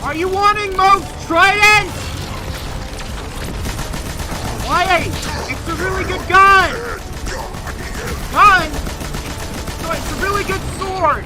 Are you wanting most trident? Why? It's a really good gun! Gun? So it's a really good sword!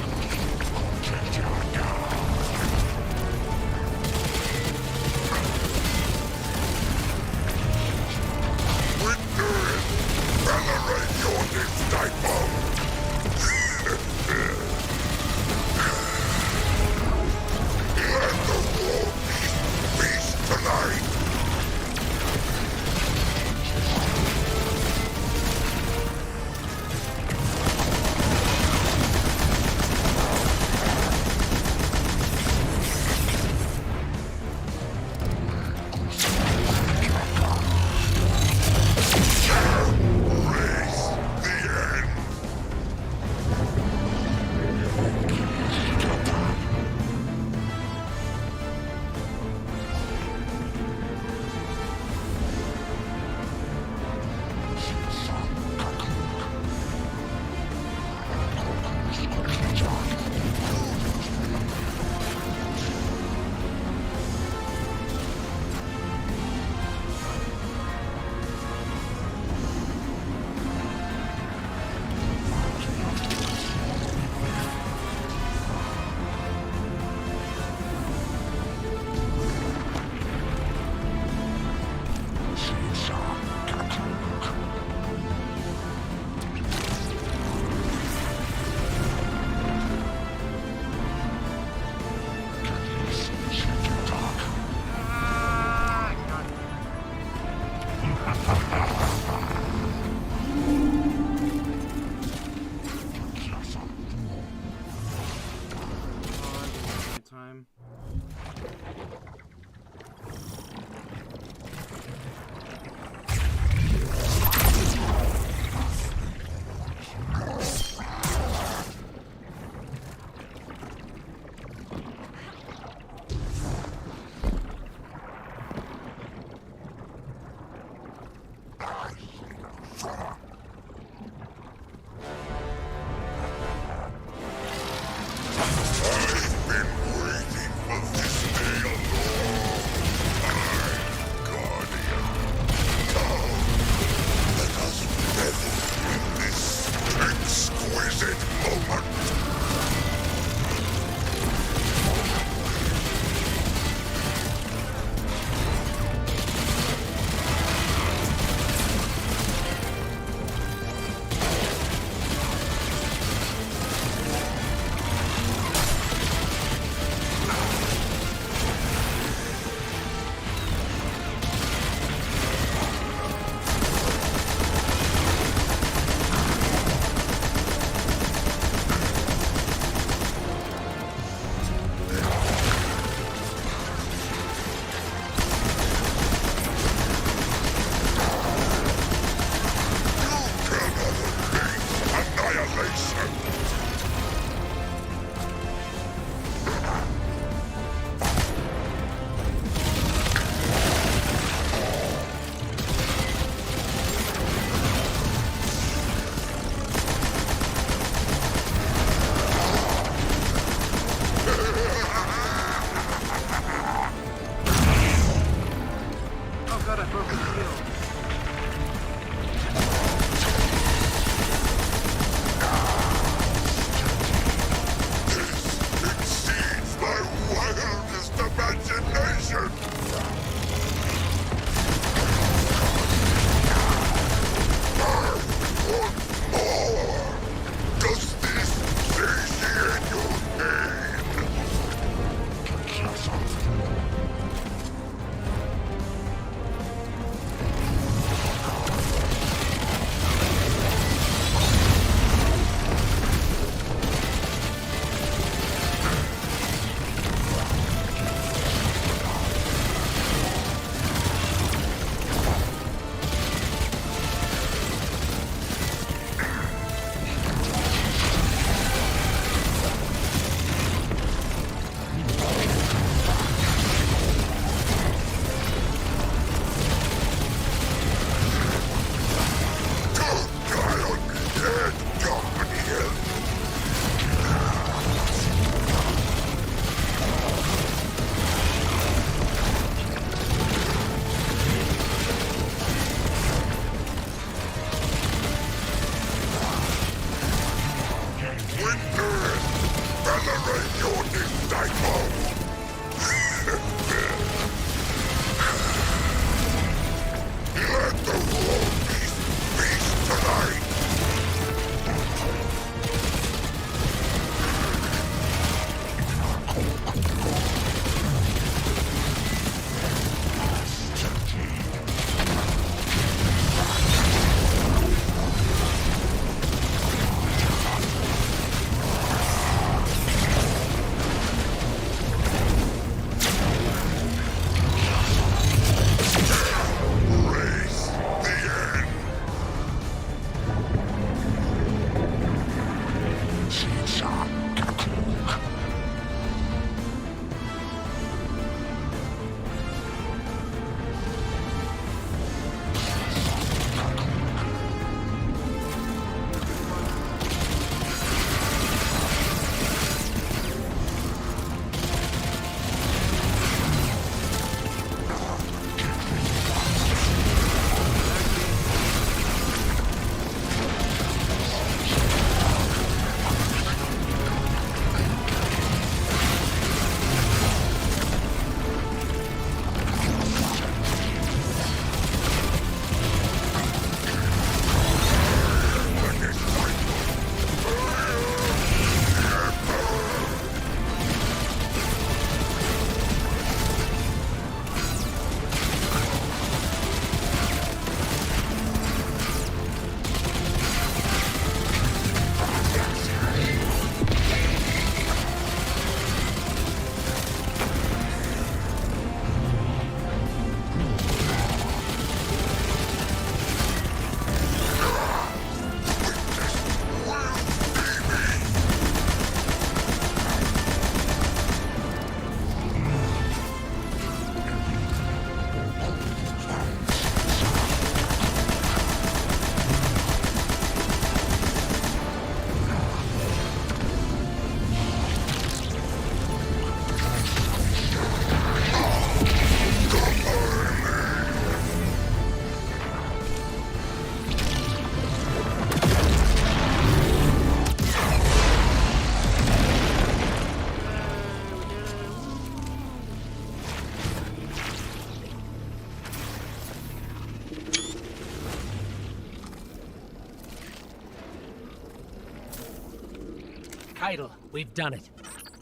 title. We've done it.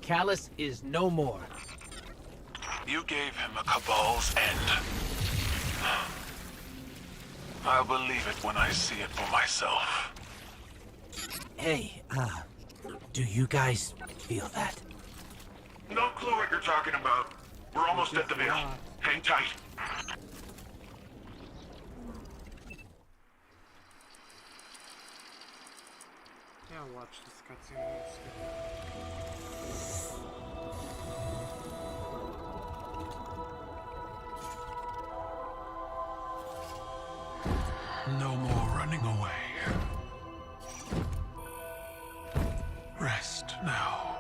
Callus is no more. You gave him a Cabal's end. I'll believe it when I see it for myself. Hey, do you guys feel that? No clue what you're talking about. We're almost at the veil. Hang tight. Yeah, I'll watch this cutscene. No more running away. Rest now.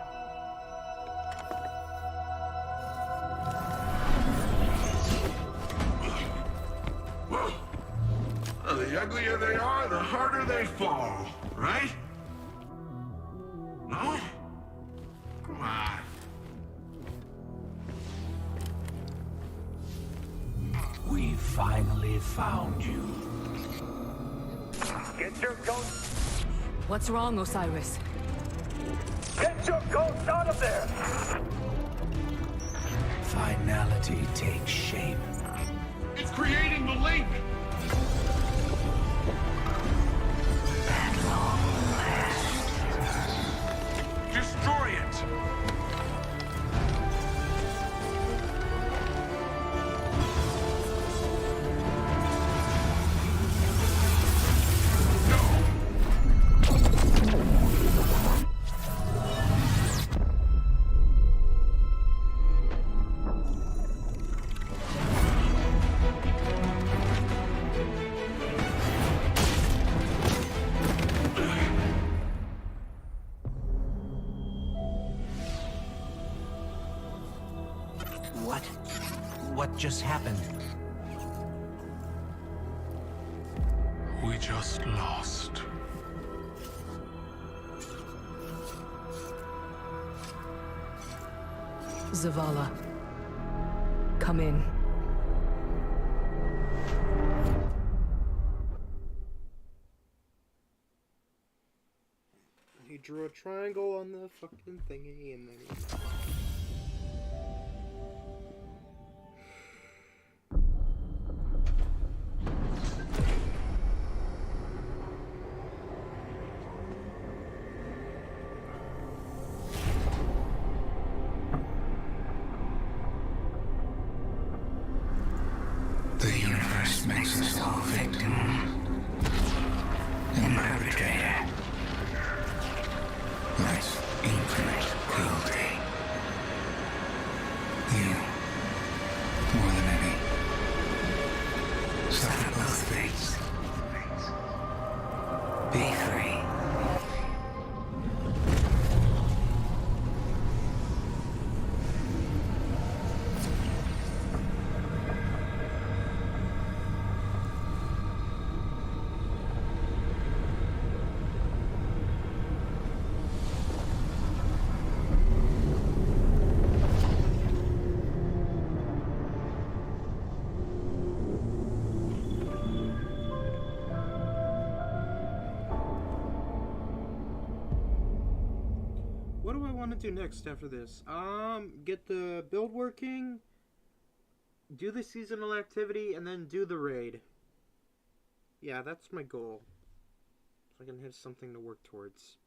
The uglier they are, the harder they fall, right? No? Come on. We finally found you. Get your ghost! What's wrong, Osiris? Get your ghost out of there! Finality takes shape. It's creating the link! At long last. Destroy it! What just happened? We just lost. Zavala. Come in. He drew a triangle on the fucking thingy and then he... The universe makes us all victim and perpetrator. Life's infinite cruelty. You, more than any, suffer both fates. Be free. What do I want to do next after this? Get the build working, do the seasonal activity, and then do the raid. Yeah, that's my goal. So I can have something to work towards.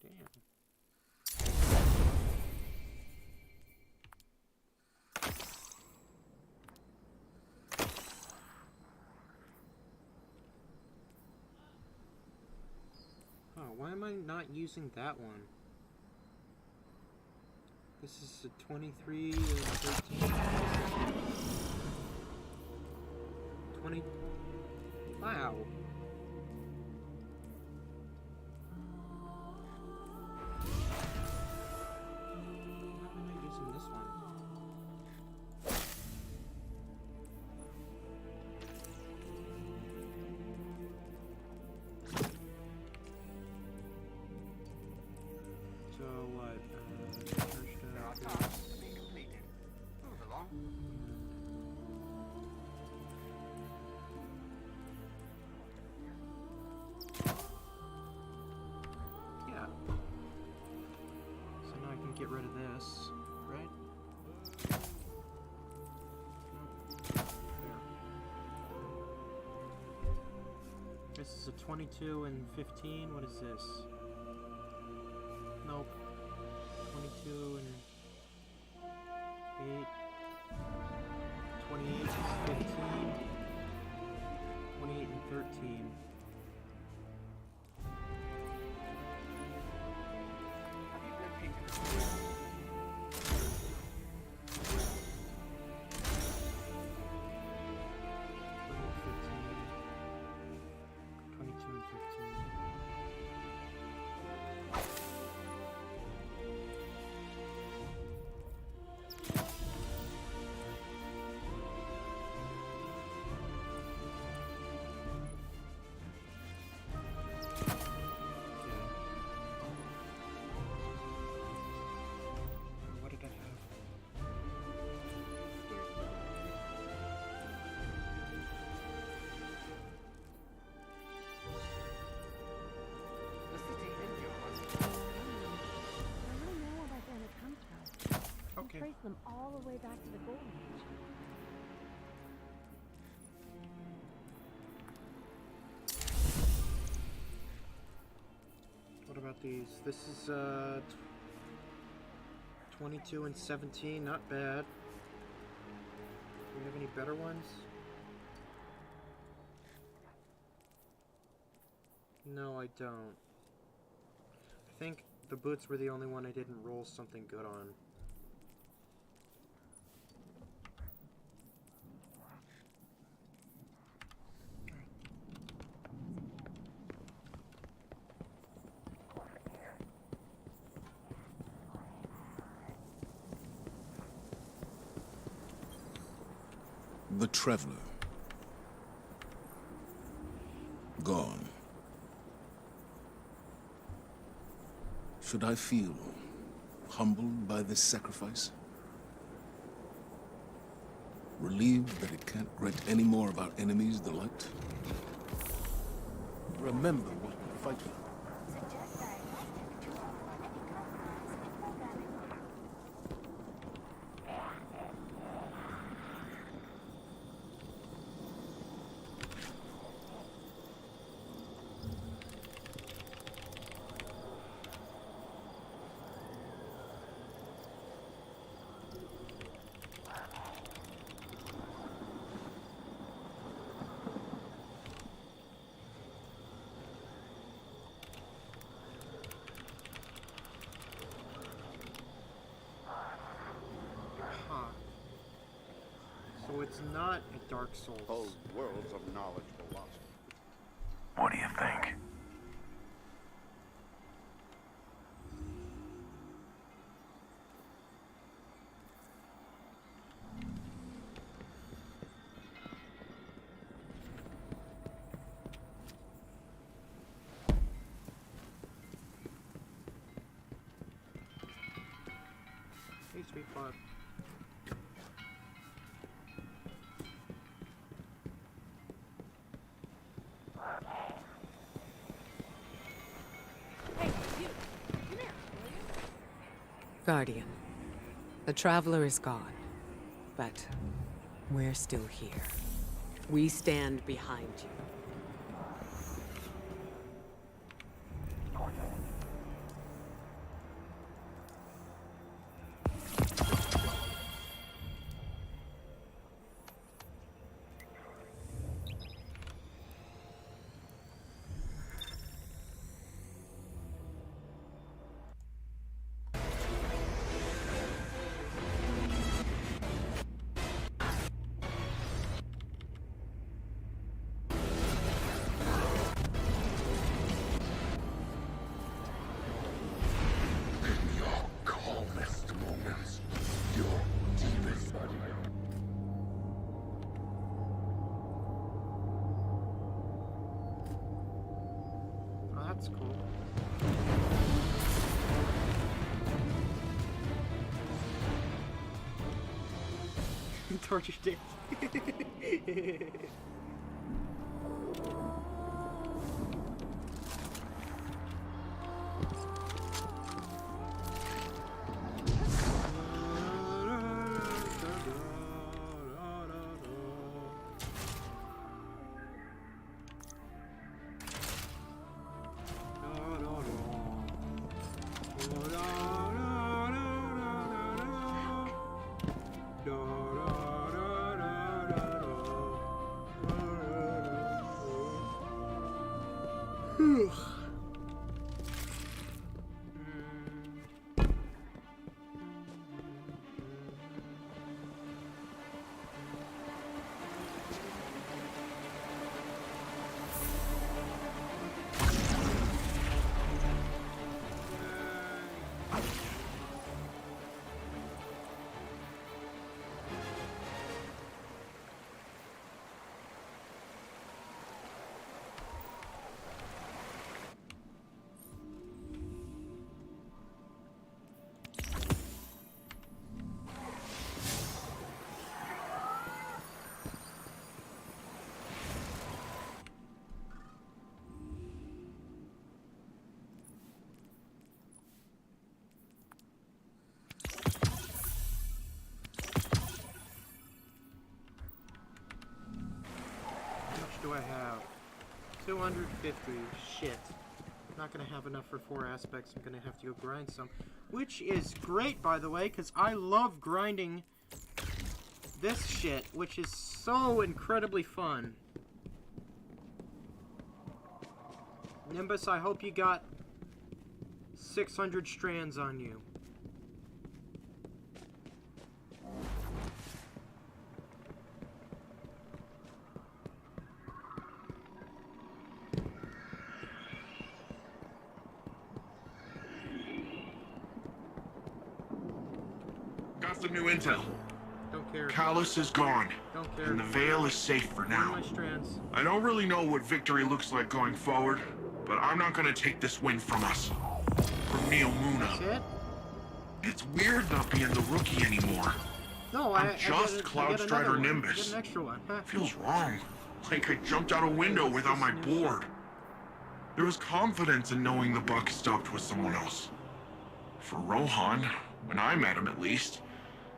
Damn. Oh, why am I not using that one? This is a 23 or 13. 20. Wow. Why am I not using this one? So This is a 22 and 15. What is this? Nope. 22 and 8. 28 is 15. 28 and 13. What did I have? The city is yours. I want to know where Diana comes from. Okay. Trace them all the way back to the Golden Age. What about these? This is 22 and 17, not bad. Do we have any better ones? No, I don't. I think the boots were the only one I didn't roll something good on. The Traveler. Gone. Should I feel humbled by this sacrifice? Relieved that it can't grant any more of our enemies the light? Remember what we fight for. Huh. So it's not a Dark Souls. Whole worlds of knowledge were lost. What do you think? Hey, sweet bud. Guardian, the Traveler is gone, but we're still here. We stand behind you. In your calmest moments, your deepest. Oh, that's cool. Torture dance. Da, da, da, da, da, da. Do I have 250? Shit. Not gonna have enough for 4 aspects. I'm gonna have to go grind some. Which is great, by the way, because I love grinding this shit, which is so incredibly fun. Nimbus, I hope you got 600 strands on you. Got some new intel. Don't care. Callus is gone. Don't care. And the Veil is safe for now. My strands. I don't really know what victory looks like going forward, but I'm not gonna take this win from us. From Neo Muna. That's it? It's weird not being the rookie anymore. No, I'm just get Cloud another Strider one. Nimbus. Get an extra one. Huh? Feels wrong. Like I jumped out a window without my board. There was confidence in knowing the buck stopped with someone else. For Rohan, when I met him at least,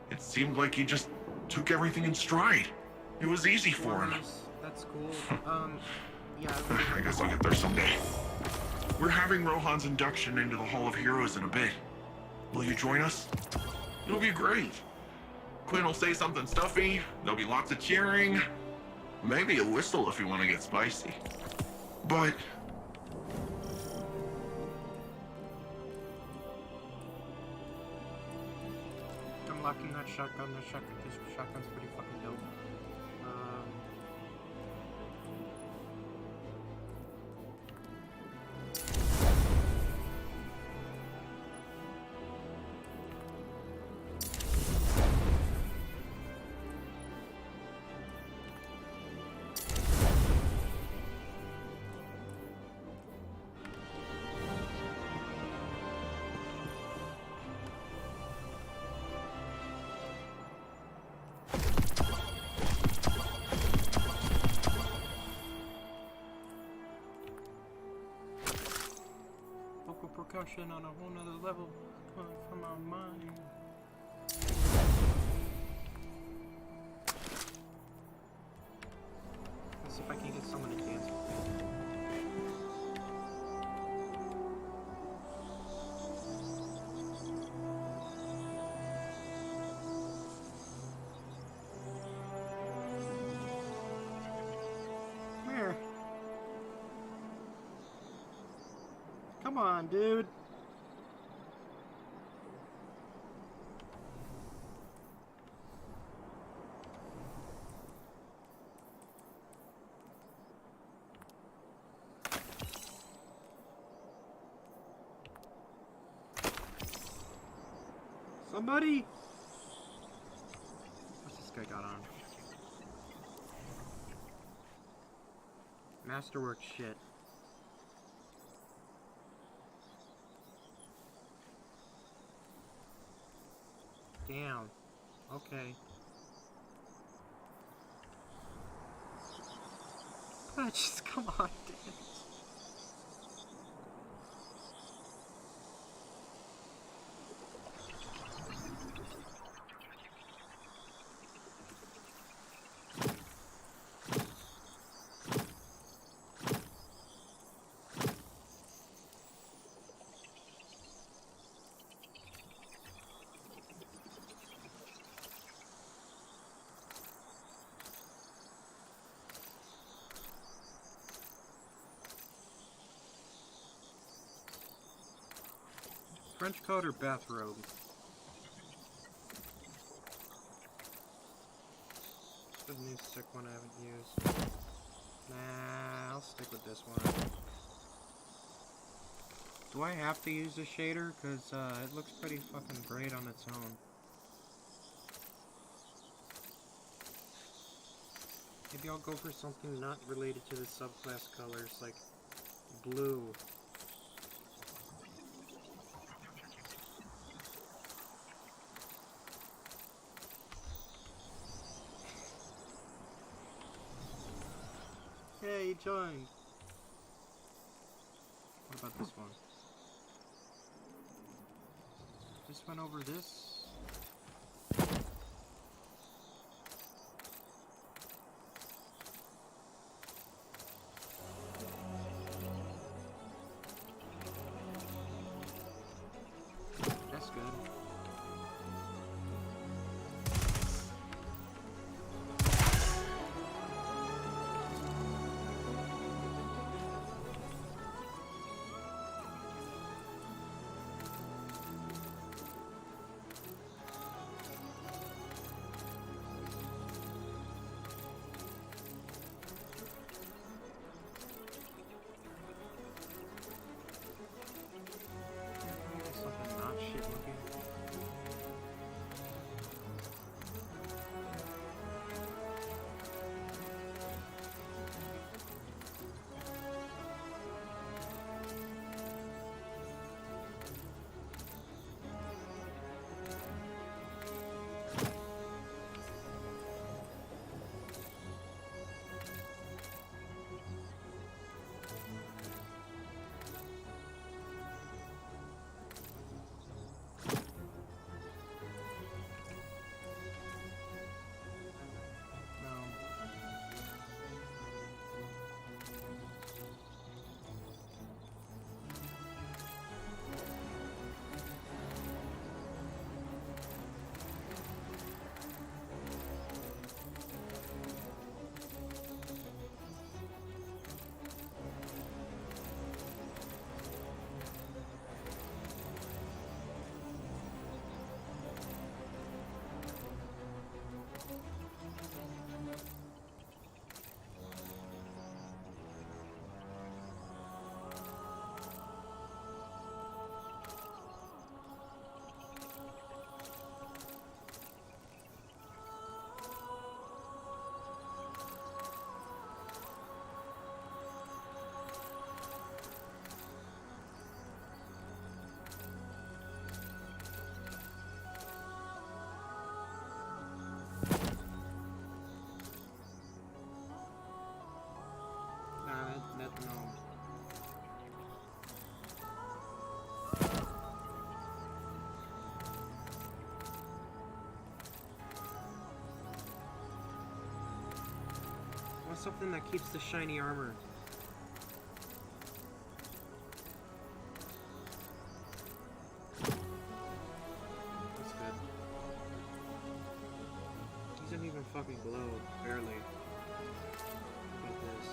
it seemed like he just took everything in stride. It was easy for him. That's cool. Yeah. I guess I'll get there someday. We're having Rohan's induction into the Hall of Heroes in a bit. Will you join us? It'll be great. Quinn will say something stuffy, there'll be lots of cheering, maybe a whistle if you want to get spicy. But I'm locking that shotgun. This shotgun's pretty fucking dope. Vocal percussion on a whole nother level from our mind. Let's see if I can get someone to dance with me. Where? Come on, dude. Somebody? What's this guy got on? Masterwork shit. Damn. Okay. Just come on, damn. French coat or bathrobe? The new sick one I haven't used. Nah, I'll stick with this one. Do I have to use a shader? Because it looks pretty fucking great on its own. Maybe I'll go for something not related to the subclass colors, like blue. Hey, you joined. What about this one? This one over this? That's good. Something not shit looking. No. I want something that keeps the shiny armor. That's good. He doesn't even fucking glow, barely. Look at this.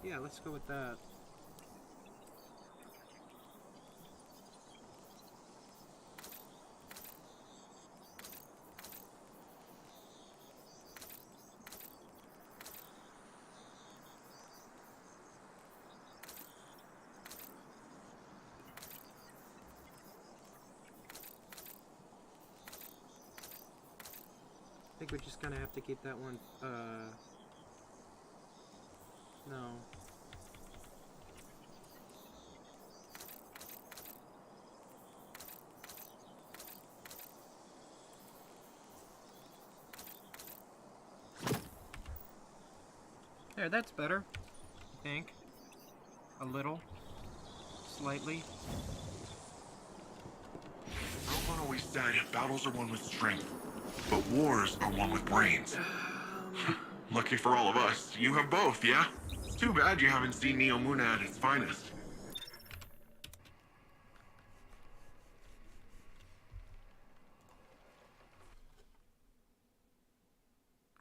Yeah, let's go with that. I think we're just gonna have to keep that one, no. There, that's better. I think. A little. Slightly. Rohan always said battles are won with strength, but wars are won with brains. Lucky for all of us, you have both, yeah? Too bad you haven't seen Neo Muna at its finest.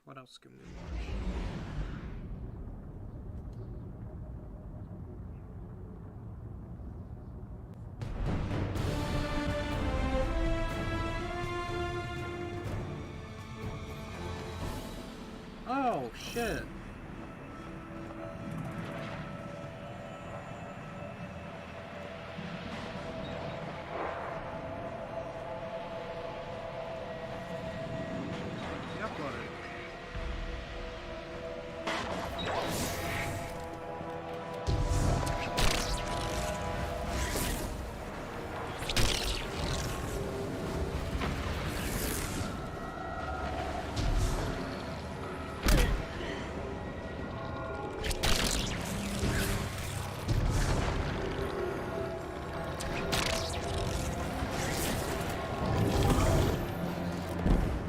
What else can we watch? Oh, shit. He uploaded.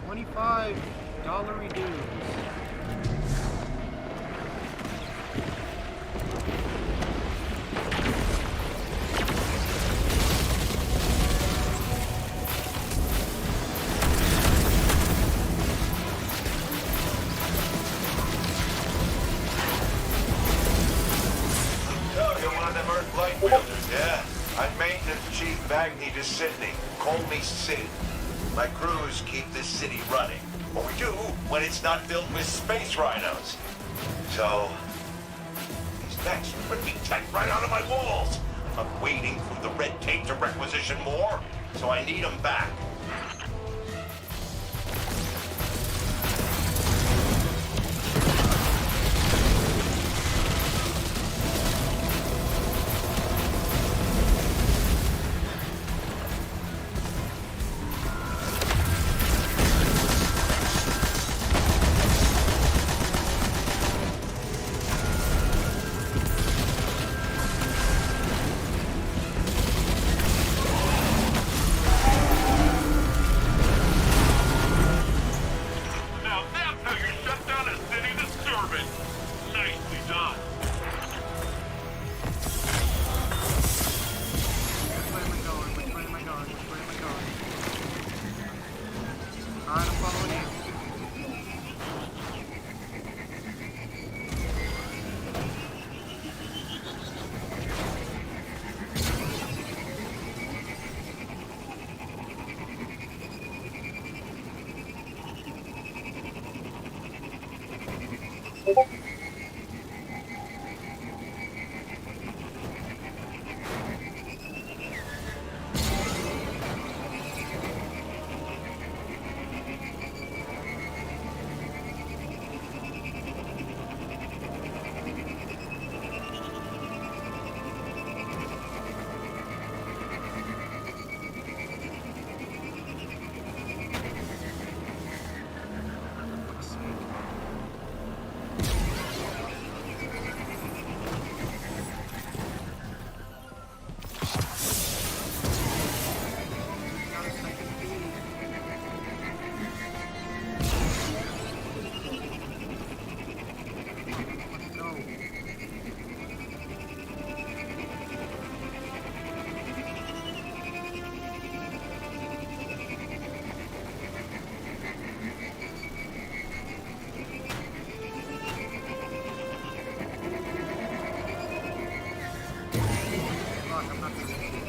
25 dollary dues. Oh, you're one of them Earth light wielders, yeah? I'm Maintenance Chief Magni de Sydney. Call me Sid. My crews keep this city running. Or we do when it's not filled with space rhinos. So, these mechs would be tacked right out of my walls. I'm waiting for the red tape to requisition more, so I need them back. Now that's how you shut down a city disturbance! Nicely done! Which way am I going? Which way am I going? Which way am I going? Alright, I'm following you. Not a second speed. Let's go. Fuck, I'm not gonna make it.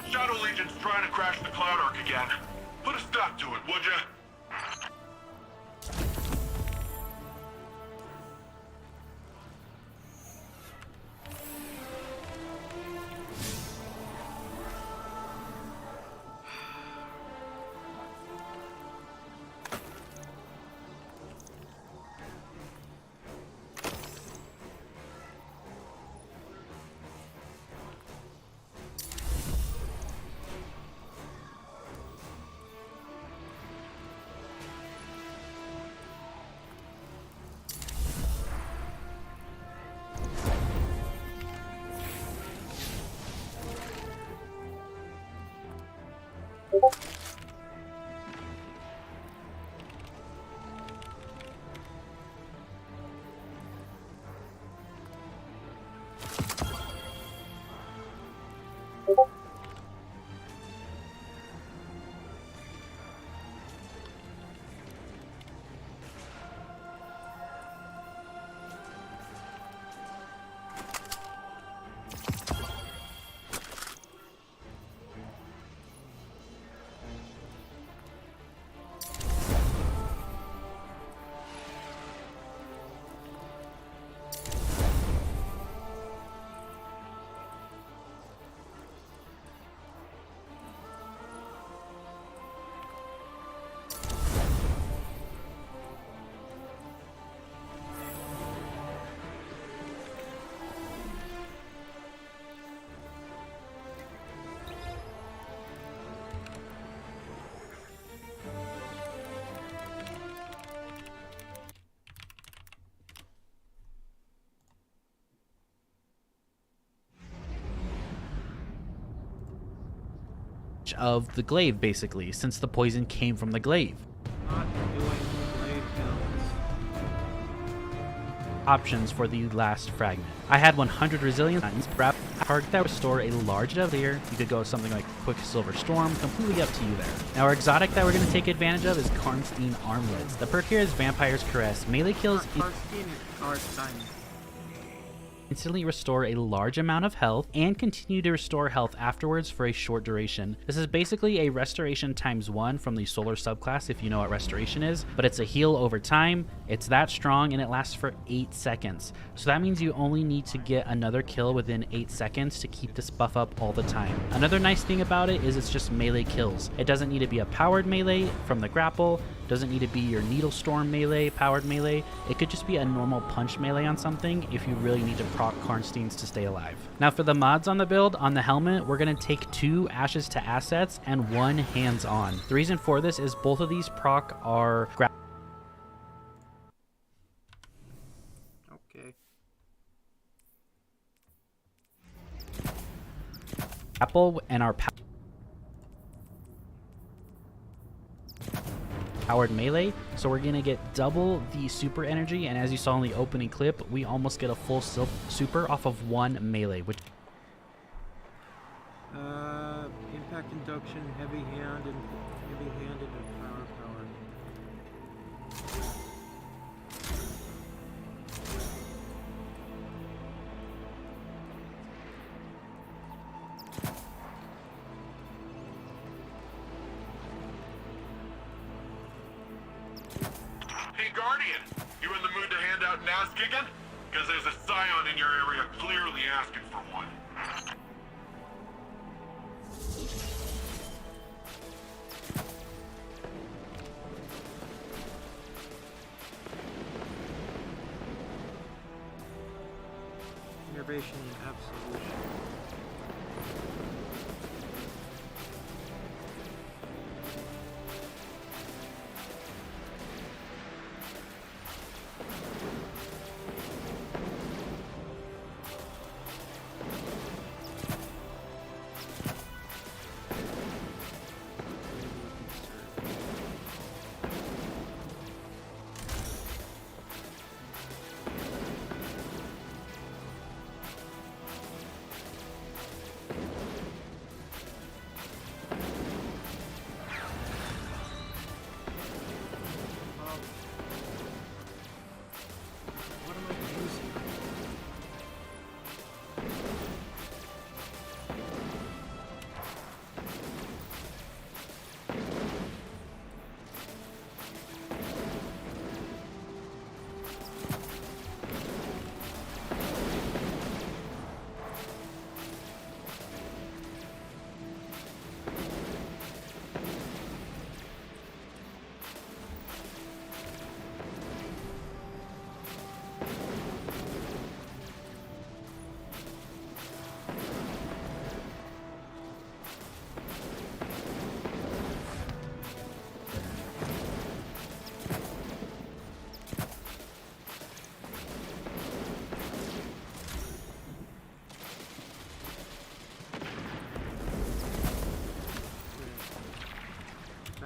Shadow Legion's trying to crash the Cloud Ark again. Put a stop to it, would ya? of the glaive, basically, since the poison came from the glaive. Not doing blade kills. Options for the last fragment. I had 100 resilience, wrap target that would restore a large clear. You could go with something like Quicksilver Storm, completely up to you there. Now our exotic that we're going to take advantage of is Karnstein Armlets. The perk here is Vampire's Caress. Melee kills instantly restore a large amount of health and continue to restore health afterwards for a short duration. This is basically a restoration ×1 from the solar subclass, if you know what restoration is, but it's a heal over time. It's that strong and it lasts for 8 seconds. So that means you only need to get another kill within 8 seconds to keep this buff up all the time. Another nice thing about it is it's just melee kills. It doesn't need to be a powered melee from the grapple. Doesn't need to be your Needle Storm melee, powered melee. It could just be a normal punch melee on something if you really need to proc Karnsteins to stay alive. Now for the mods on the build, on the helmet, we're going to take 2 Ashes to Assets and 1 Hands On. The reason for this is both of these proc are Okay. grapple and our powered melee, so we're gonna get double the super energy, and as you saw in the opening clip, we almost get a full super off of 1 melee, which Impact induction, heavy hand, and power. Hey, Guardian, you in the mood to hand out NAS kicking? Because there's a Scion in your area clearly asking for one. Innovation absolution.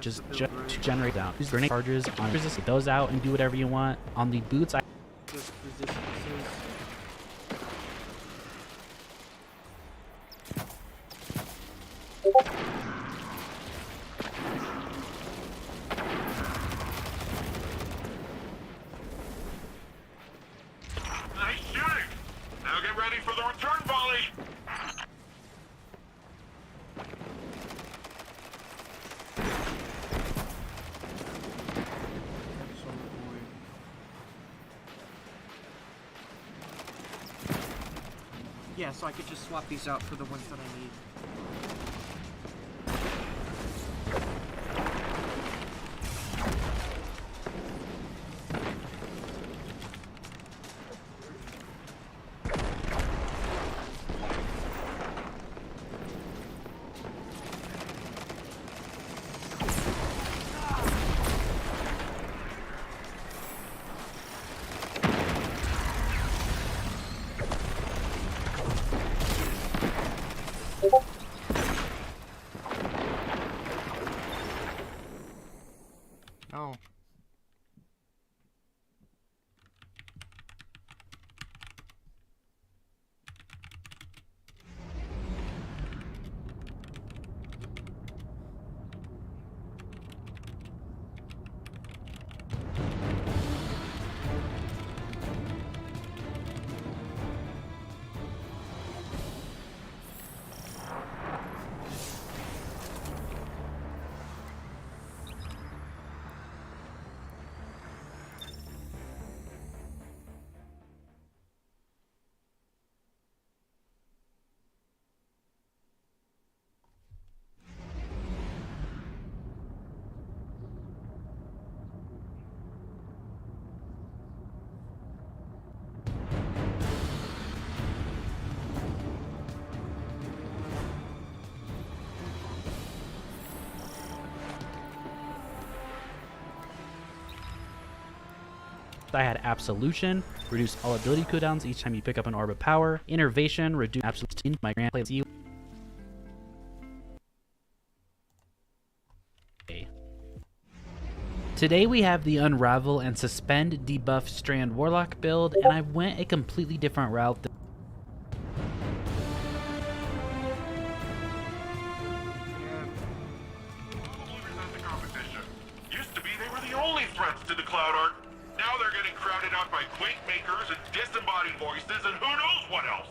just to generate down. Use grenade charges on resist, get those out and do whatever you want. On the boots, Just resistances. Nice shooting! Now get ready for the return volley! Yeah, so I could just swap these out for the ones that I need. I had Absolution, reduce all ability cooldowns each time you pick up an orb of power. Innervation, reduce Absolution. My grand play you. Today we have the Unravel and Suspend debuff Strand Warlock build, and I went a completely different route. Used to be they were the only threats to the Cloud Art. Now they're getting crowded out by Quake makers and disembodied voices and who knows what else.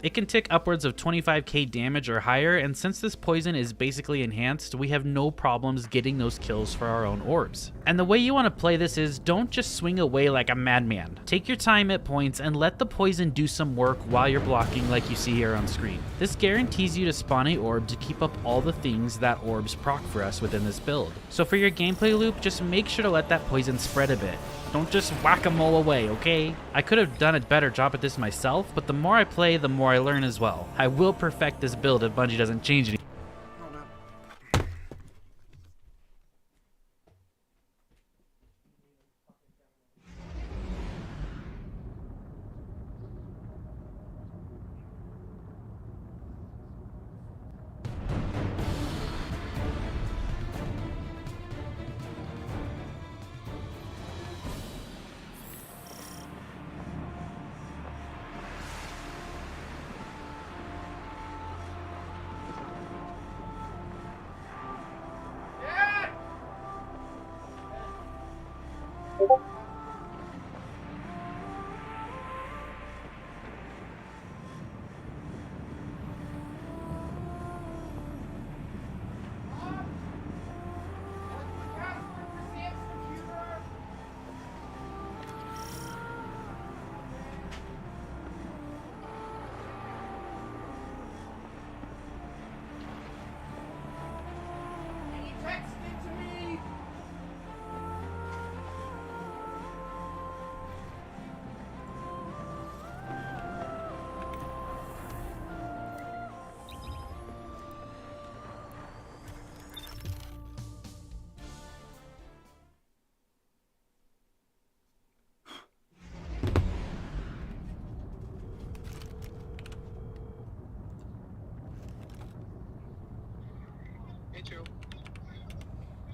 It can tick upwards of 25k damage or higher, and since this poison is basically enhanced, we have no problems getting those kills for our own orbs. And the way you want to play this is, don't just swing away like a madman. Take your time at points and let the poison do some work while you're blocking like you see here on screen. This guarantees you to spawn a orb to keep up all the things that orbs proc for us within this build. So for your gameplay loop, just make sure to let that poison spread a bit. Don't just whack-a-mole away, okay? I could have done a better job at this myself, but the more I play, the more I learn as well. I will perfect this build if Bungie doesn't change anything.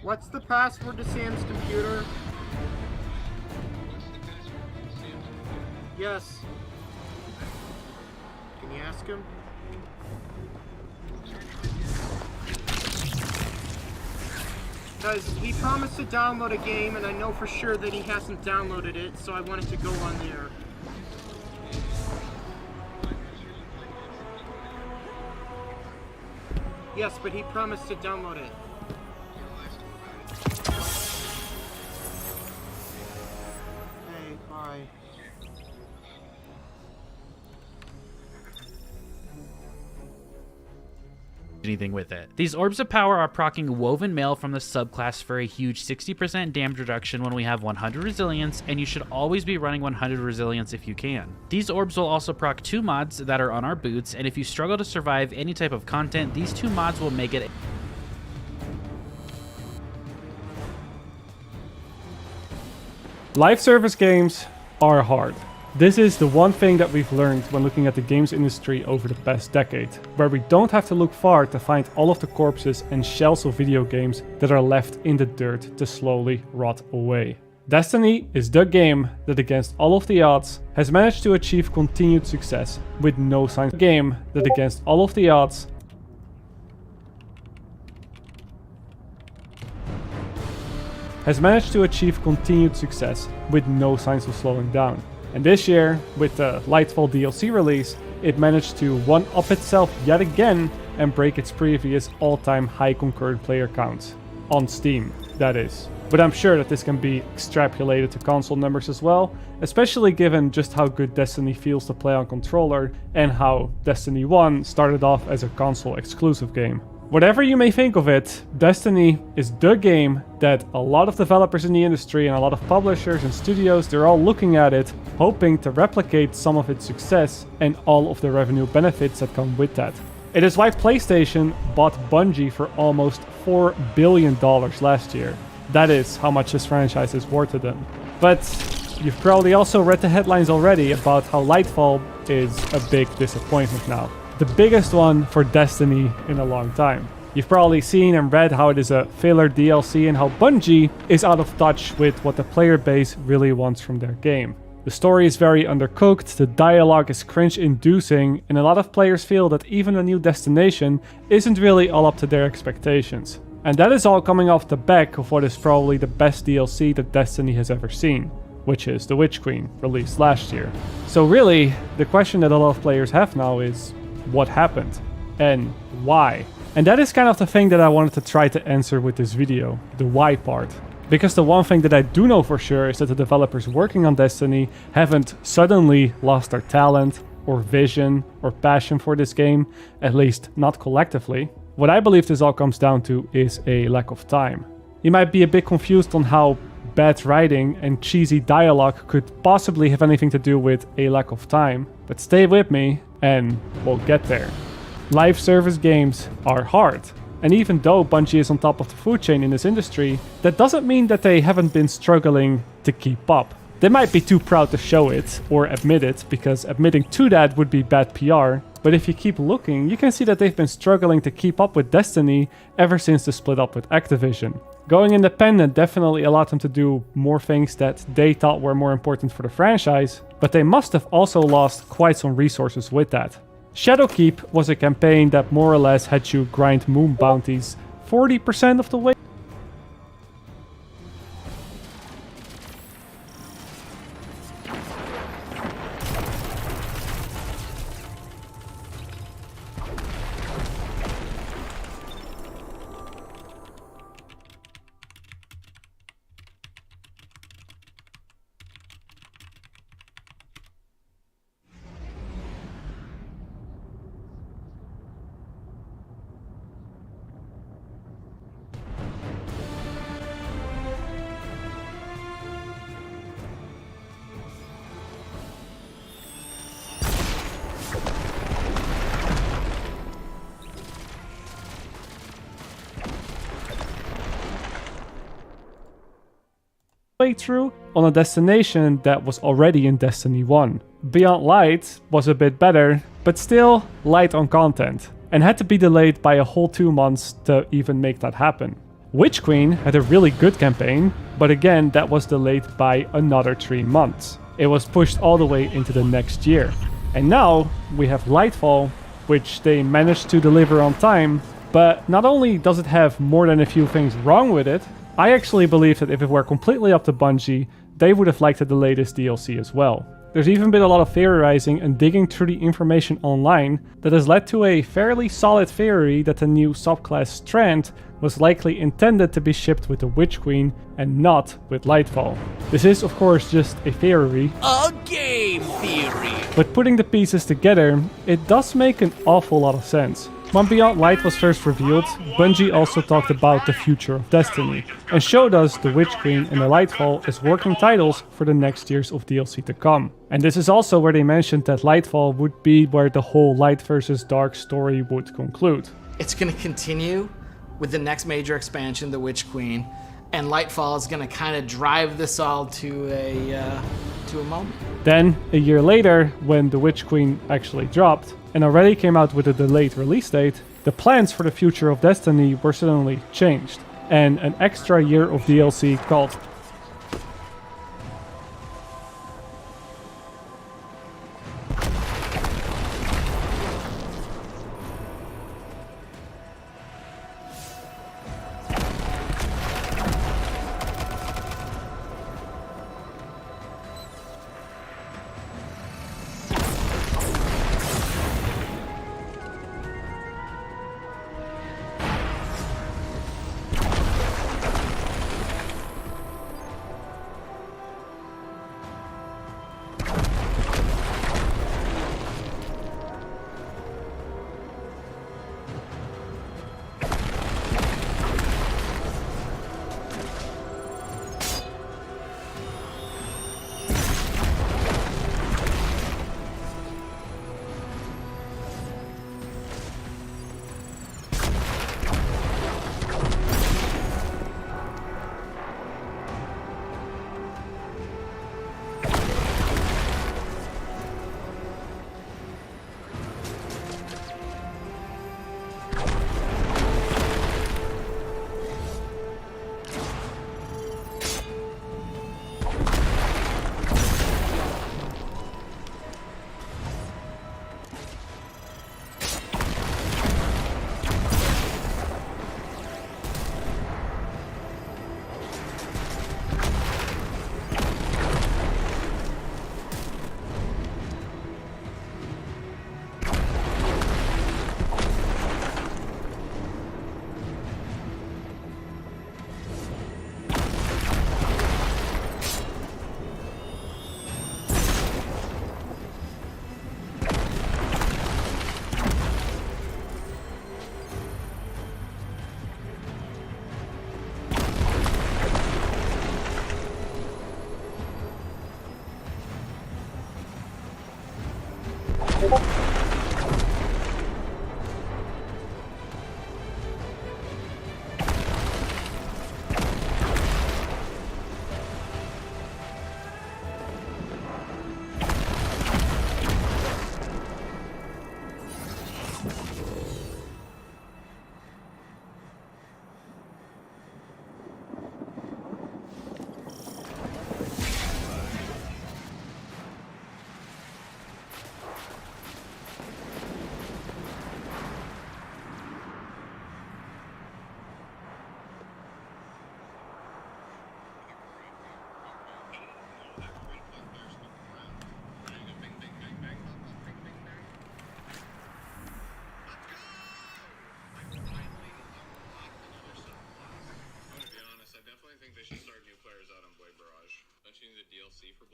What's the password to Sam's computer? Yes. Can you ask him? Because he promised to download a game, and I know for sure that he hasn't downloaded it, so I wanted to go on there. Yes, but he promised to download it. Hey, bye. Anything with it. These orbs of power are proccing Woven Mail from the subclass for a huge 60% damage reduction when we have 100 resilience, and you should always be running 100 resilience if you can. These orbs will also proc 2 mods that are on our boots, and if you struggle to survive any type of content, these 2 mods will make it. Live service games are hard. This is the one thing that we've learned when looking at the games industry over the past decade, where we don't have to look far to find all of the corpses and shells of video games that are left in the dirt to slowly rot away. Destiny is the game that, against all of the odds, has managed to achieve continued success with no signs. Game that, against all of the odds, has managed to achieve continued success with no signs of slowing down. And this year, with the Lightfall DLC release, it managed to one-up itself yet again and break its previous all-time high concurrent player count. On Steam, that is. But I'm sure that this can be extrapolated to console numbers as well, especially given just how good Destiny feels to play on controller and how Destiny 1 started off as a console exclusive game. Whatever you may think of it, Destiny is the game that a lot of developers in the industry and a lot of publishers and studios, they're all looking at it, hoping to replicate some of its success and all of the revenue benefits that come with that. It is why PlayStation bought Bungie for almost $4 billion last year. That is how much this franchise is worth to them. But you've probably also read the headlines already about how Lightfall is a big disappointment now. The biggest one for Destiny in a long time. You've probably seen and read how it is a filler DLC and how Bungie is out of touch with what the player base really wants from their game. The story is very undercooked, the dialogue is cringe-inducing, and a lot of players feel that even a new destination isn't really all up to their expectations. And that is all coming off the back of what is probably the best DLC that Destiny has ever seen, which is The Witch Queen, released last year. So really, the question that a lot of players have now is, what happened? And why? And that is kind of the thing that I wanted to try to answer with this video, the why part. Because the one thing that I do know for sure is that the developers working on Destiny haven't suddenly lost their talent, or vision, or passion for this game, at least not collectively. What I believe this all comes down to is a lack of time. You might be a bit confused on how bad writing and cheesy dialogue could possibly have anything to do with a lack of time, but stay with me and we'll get there. Live service games are hard, and even though Bungie is on top of the food chain in this industry, that doesn't mean that they haven't been struggling to keep up. They might be too proud to show it or admit it, because admitting to that would be bad PR, but if you keep looking, you can see that they've been struggling to keep up with Destiny ever since the split up with Activision. Going independent definitely allowed them to do more things that they thought were more important for the franchise, but they must have also lost quite some resources with that. Shadowkeep was a campaign that more or less had you grind moon bounties 40% of the way. Through on a destination that was already in Destiny 1. Beyond Light was a bit better, but still light on content, and had to be delayed by a whole 2 months to even make that happen. Witch Queen had a really good campaign, but again that was delayed by another 3 months. It was pushed all the way into the next year. And now we have Lightfall, which they managed to deliver on time, but not only does it have more than a few things wrong with it, I actually believe that if it were completely up to Bungie, they would have liked to delay this DLC as well. There's even been a lot of theorizing and digging through the information online that has led to a fairly solid theory that the new subclass Strand was likely intended to be shipped with the Witch Queen and not with Lightfall. This is of course just a theory. A game theory! But putting the pieces together, it does make an awful lot of sense. When Beyond Light was first revealed, Bungie also talked about the future of Destiny, and showed us the Witch Queen and the Lightfall as working titles for the next years of DLC to come. And this is also where they mentioned that Lightfall would be where the whole Light versus Dark story would conclude. It's going to continue with the next major expansion, the Witch Queen, and Lightfall is going to kind of drive this all to a moment. Then, a year later, when the Witch Queen actually dropped, and already came out with a delayed release date, the plans for the future of Destiny were suddenly changed, and an extra year of DLC called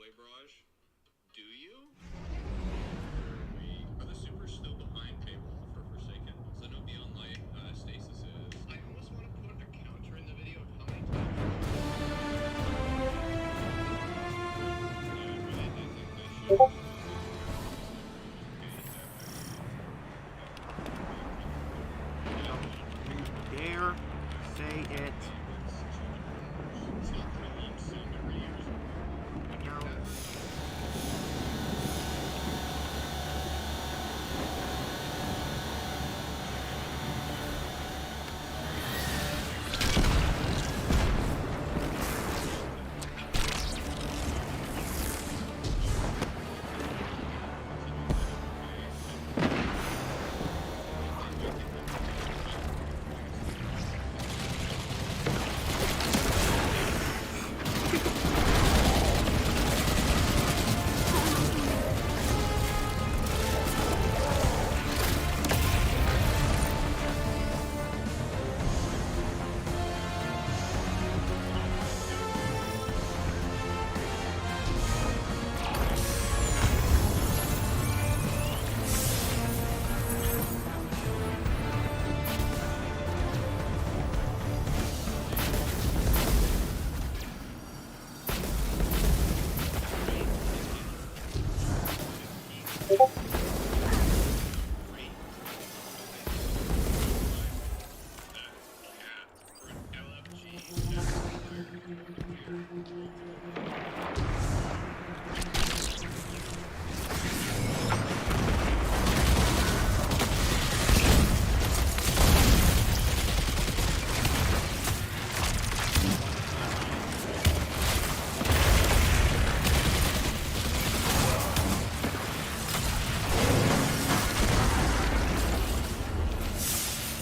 play Barrage? Do you? Are the supers still behind paywall for Forsaken? So no Beyond Light stasis is. I almost want to put a counter in the video of how many times. Yeah, I really think Don't you dare say it.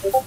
No.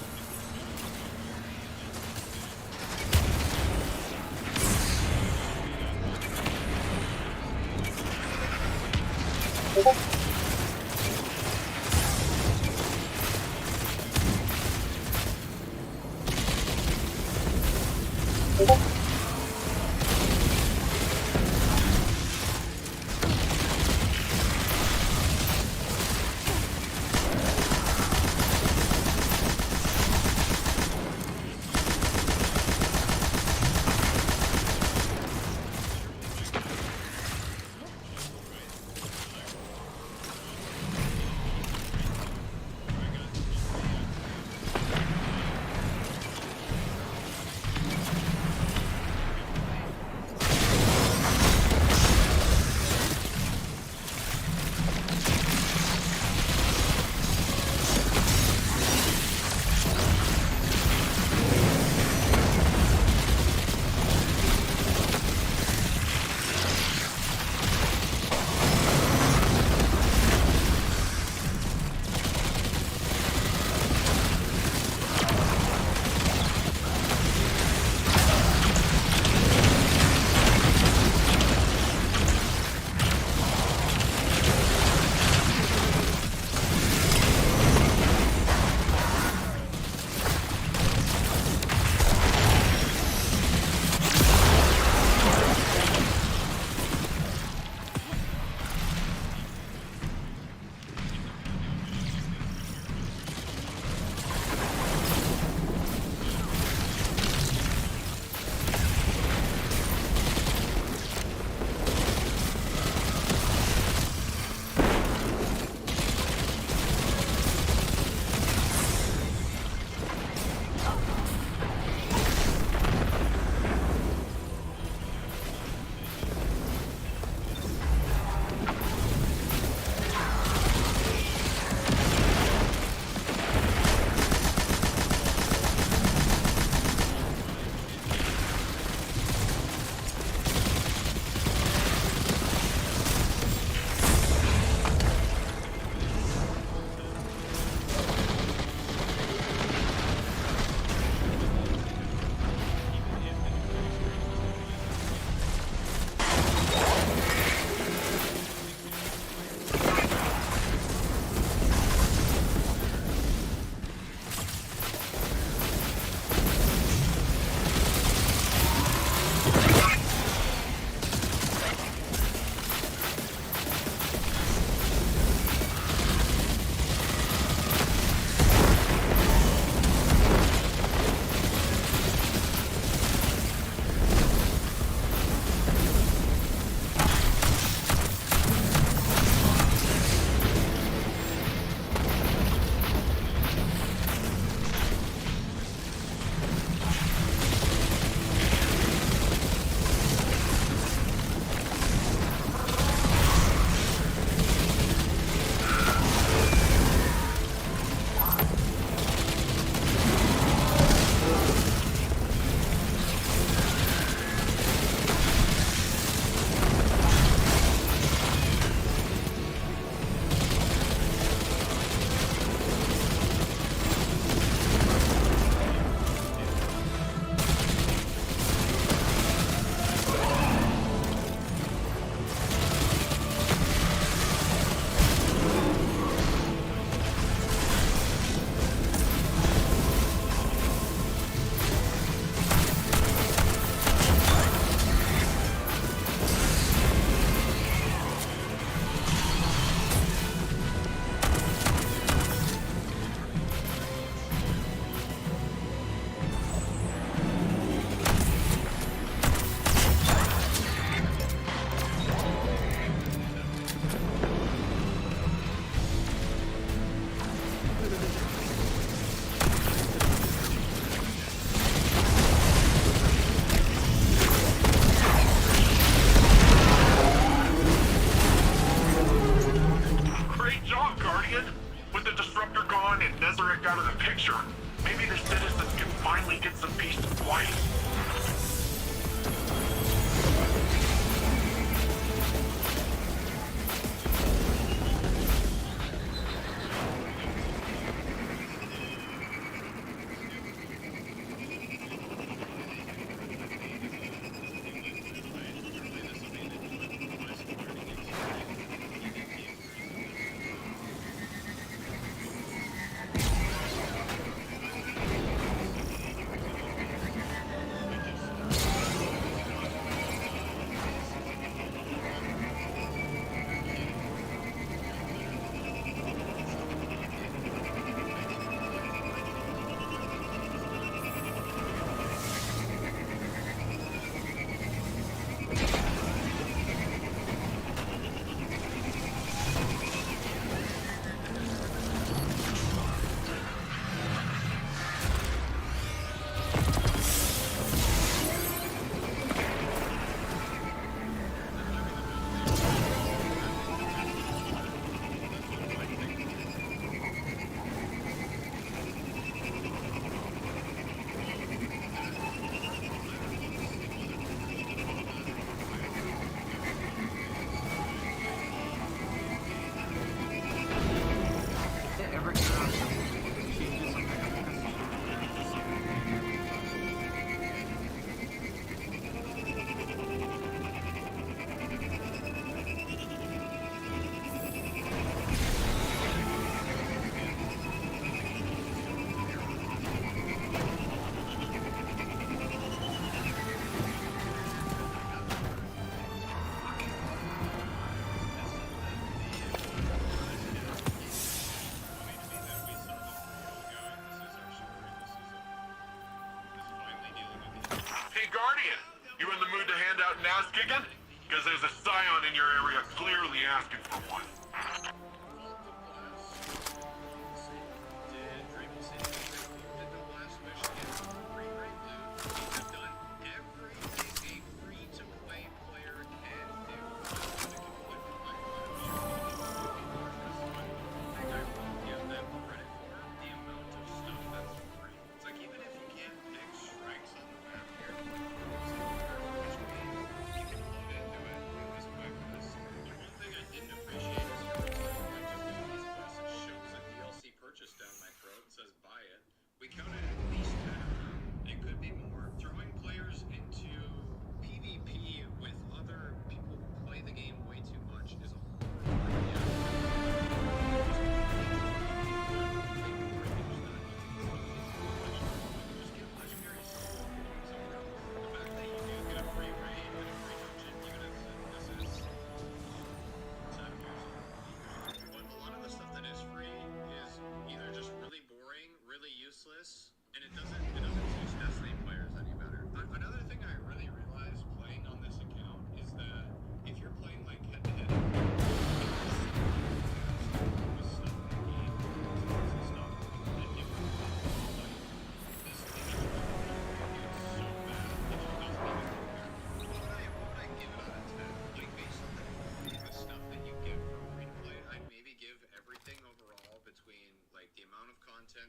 Guardian, you in the mood to hand out an ass kicking? Because there's a scion in your area clearly asking for one.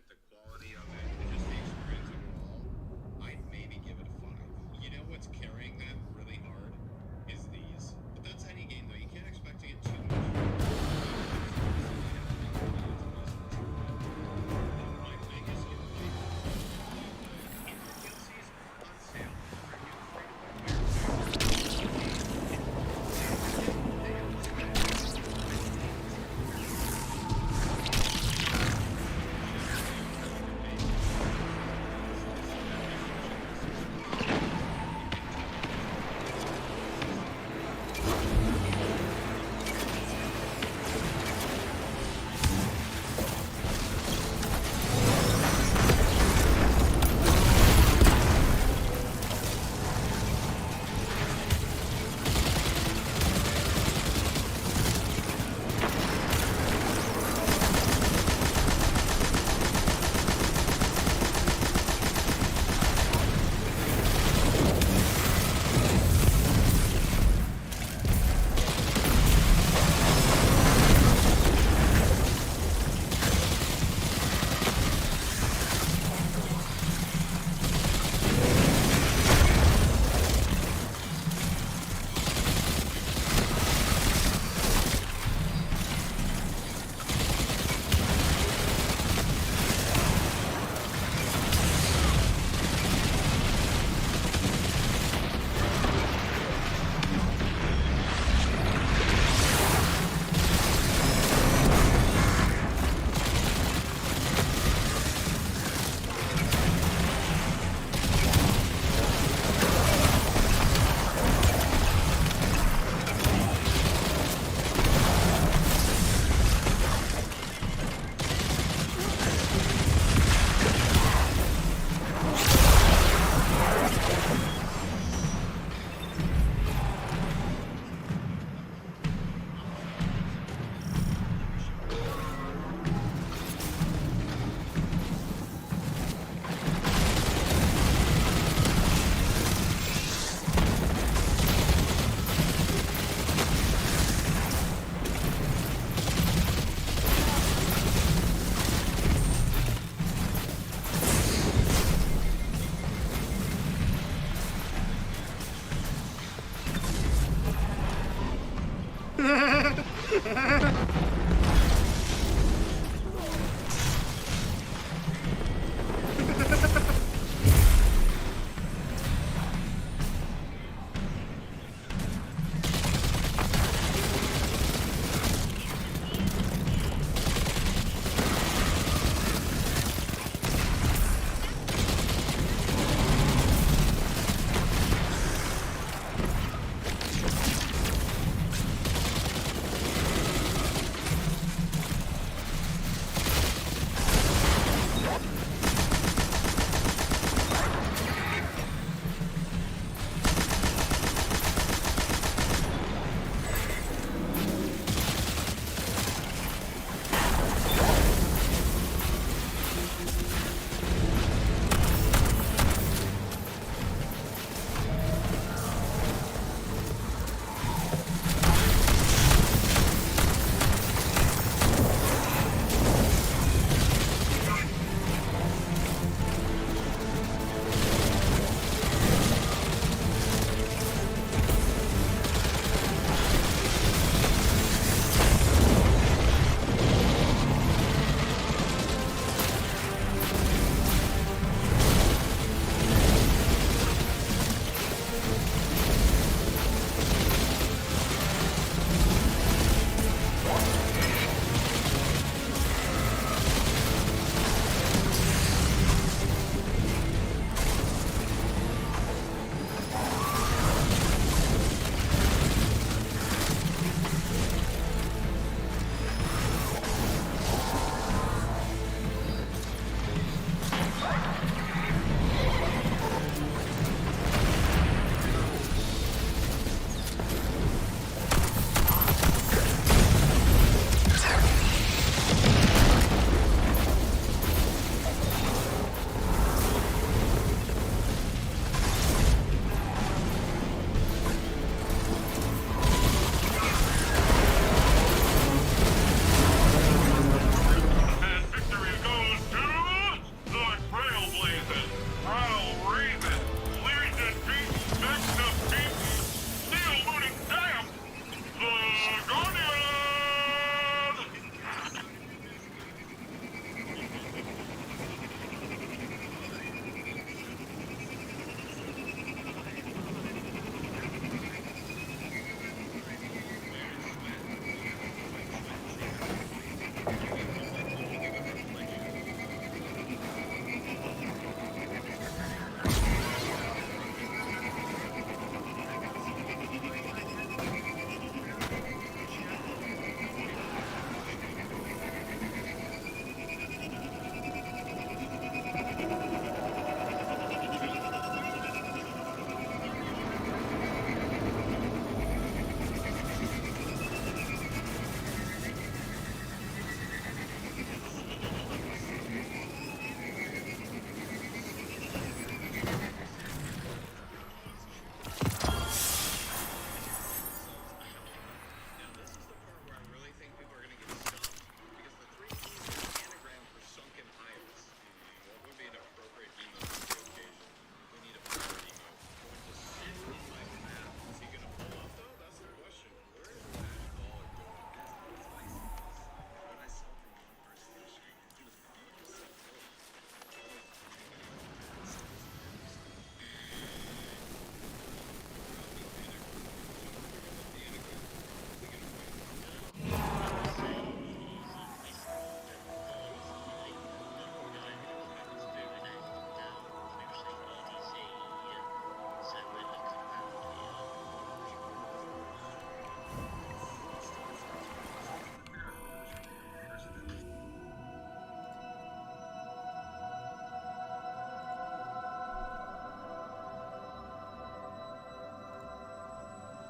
The quality of it, and just the experience overall, I'd maybe give it a 5. You know what's carrying that really hard is these. But that's any game though. You can't expect to get too much. My biggest complaint is DLCs on sale for new free-to-play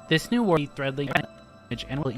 This new war threadling and will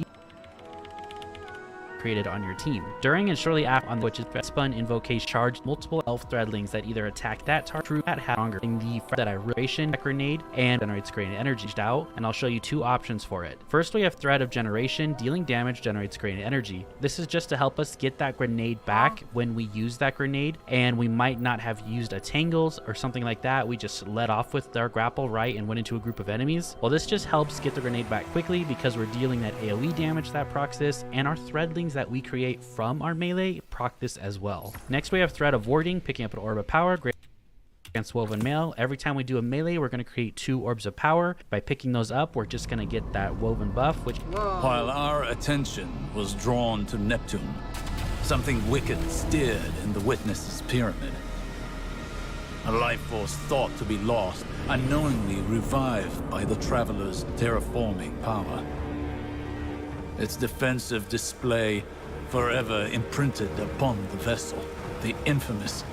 created on your team. During and shortly after on which is spun invocation charged multiple elf threadlings that either attack that target that have longer in the that I ration grenade and generates gradient energy out, and I'll show you two options for it. First, we have thread of generation. Dealing damage generates gradient energy. This is just to help us get that grenade back when we use that grenade, and we might not have used a tangles or something like that. We just let off with our grapple right and went into a group of enemies. Well, this just helps get the grenade back quickly because we're dealing that AoE damage that procs this, and our threadlings that we create from our melee proc this as well. Next, we have thread of warding, picking up an orb of power against woven mail. Every time we do a melee, we're going to create 2 orbs of power. By picking those up, we're just going to get that woven buff, which while our attention was drawn to Neptune, something wicked stirred in the Witness's pyramid. A life force thought to be lost, unknowingly revived by the Traveler's terraforming power. Its defensive display forever imprinted upon the vessel. The infamous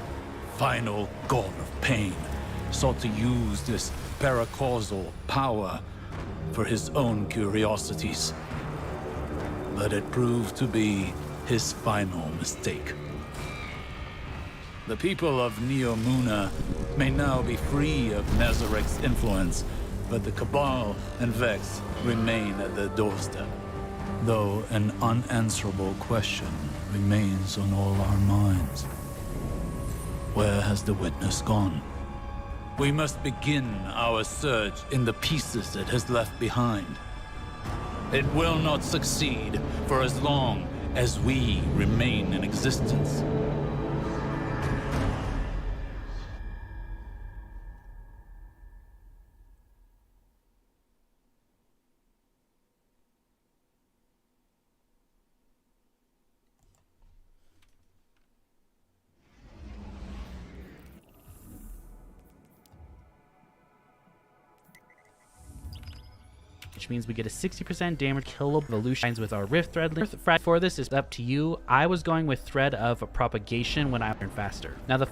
final god of pain sought to use this paracausal power for his own curiosities. But it proved to be his final mistake. The people of Neomuna may now be free of Nazarek's influence, but the Cabal and Vex remain at their doorstep. Though an unanswerable question remains on all our minds. Where has the Witness gone? We must begin our search in the pieces it has left behind. It will not succeed for as long as we remain in existence. which means we get a 60% damage kill evolutions with our Rift Thread. For this is up to you. I was going with Thread of Propagation when I learned faster. Now the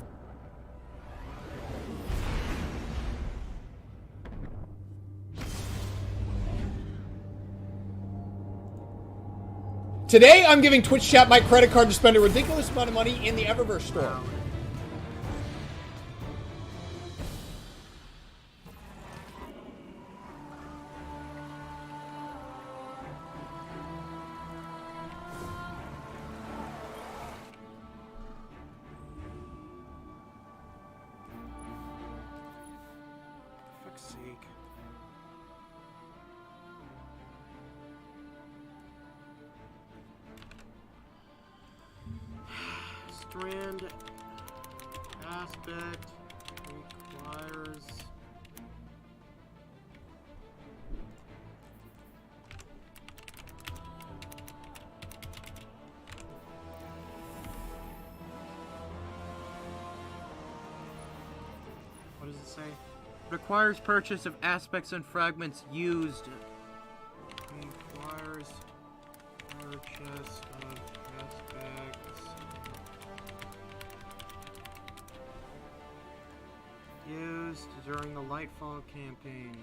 Today, I'm giving Twitch chat my credit card to spend a ridiculous amount of money in the Eververse store. Fuck's sake. Strand aspect requires what does it say? Requires purchase of aspects and fragments used. Requires purchase of aspects used during the Lightfall campaign.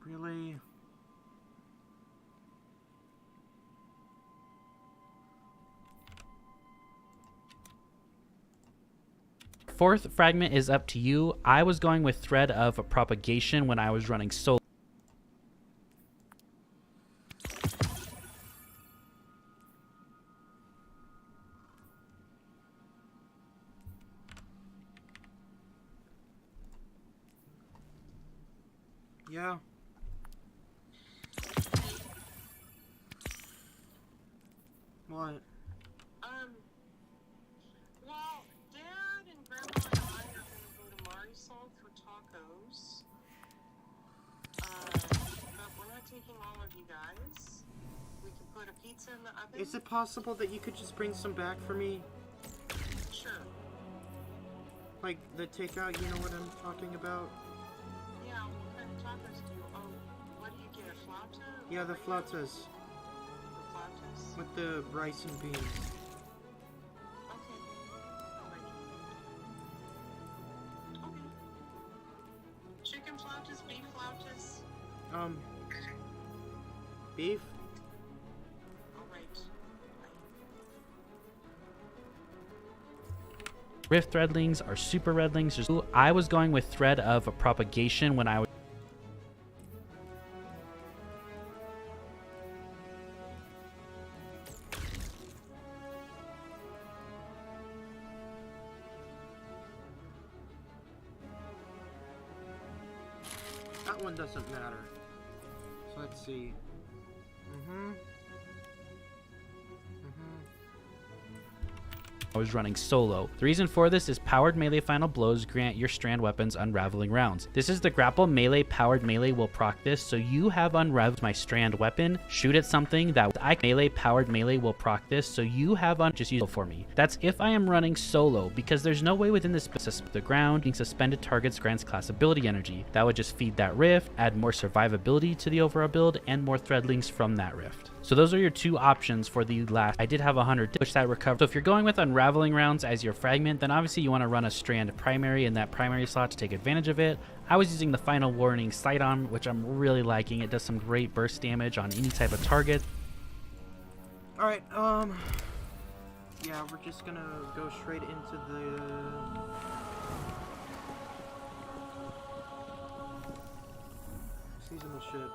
Really? fourth fragment is up to you. I was going with Thread of Propagation when I was running solo. Yeah. What? Well, Dad and Grandma and I are gonna go to Marisol for tacos. But we're not taking all of you guys. We can put a pizza in the oven. Is it possible that you could just bring some back for me? Like the takeout, you know what I'm talking about? Yeah, what kind of tacos do you... Oh, what do you get, a flauta? Yeah, the flautas. The flautas? With the rice and beans. Okay. Alright. Okay. Chicken flautas, beef flautas? Beef? Alright. Rift threadlings are super redlings. I was going with thread of propagation when I was. That one doesn't matter. So let's see. I was running solo. The reason for this is powered melee final blows grant your strand weapons unraveling rounds. This is the grapple melee. Powered melee will proc this, so you have unraveled my strand weapon. Shoot at something that I melee. Powered melee will proc this, so you have just use it for me. That's if I am running solo, because there's no way within this the ground being suspended targets grants class ability energy. That would just feed that rift, add more survivability to the overall build, and more threadlings from that rift. So those are your two options for the last. I did have 100 which that recovered. So if you're going with unraveling rounds as your fragment, then obviously you want to run a strand primary in that primary slot to take advantage of it. I was using the final warning sight on, which I'm really liking. It does some great burst damage on any type of target. Alright, yeah, we're just gonna go straight into the seasonal shit.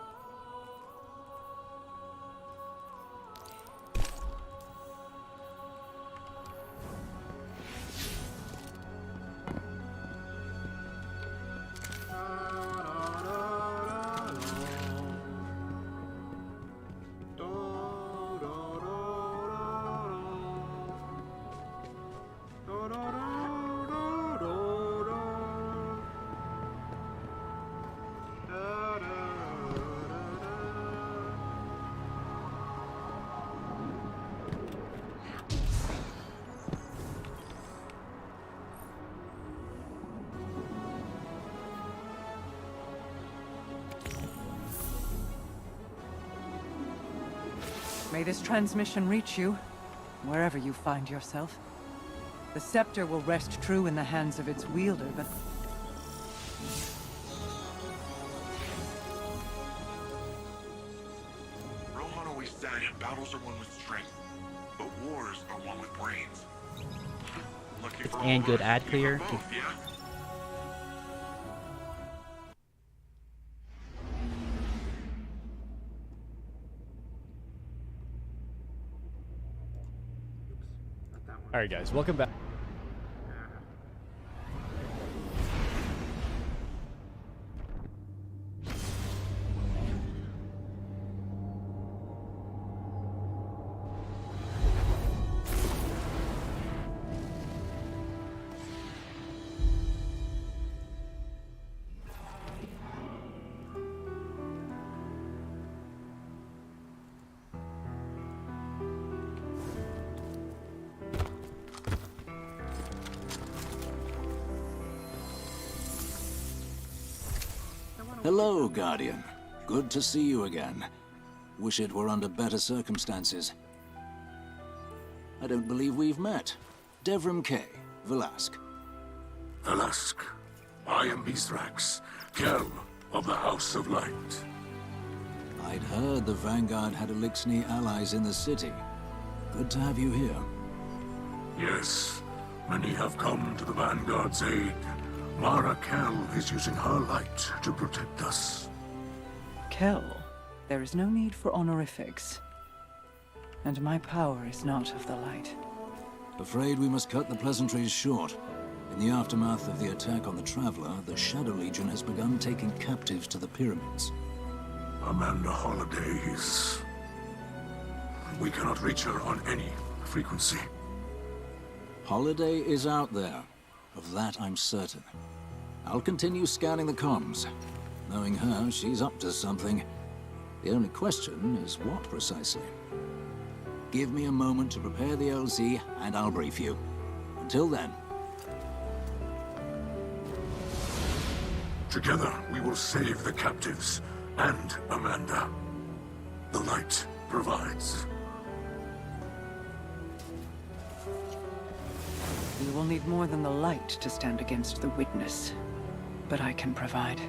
May this transmission reach you, wherever you find yourself. The scepter will rest true in the hands of its wielder, but... Rohan always said battles are won with strength, but wars are won with brains. Lucky for And good Rohan, ad you clear. got both, yeah? All right, guys, welcome back. Hello, Guardian. Good to see you again. Wish it were under better circumstances. I don't believe we've met. Devrim K. Velasque. Velasque, I am Mithrax, Kell of the House of Light. I'd heard the Vanguard had Elixni allies in the city. Good to have you here. Yes, many have come to the Vanguard's aid. Mara Kell is using her light to protect us. Kell, there is no need for honorifics. And my power is not of the light. Afraid we must cut the pleasantries short. In the aftermath of the attack on the Traveler, the Shadow Legion has begun taking captives to the pyramids. Amanda Holiday is... We cannot reach her on any frequency. Holiday is out there. Of that I'm certain. I'll continue scanning the comms. Knowing her, she's up to something. The only question is what precisely. Give me a moment to prepare the LZ, and I'll brief you. Until then. Together, we will save the captives and Amanda. The light provides. You will need more than the light to stand against the witness. But I can provide.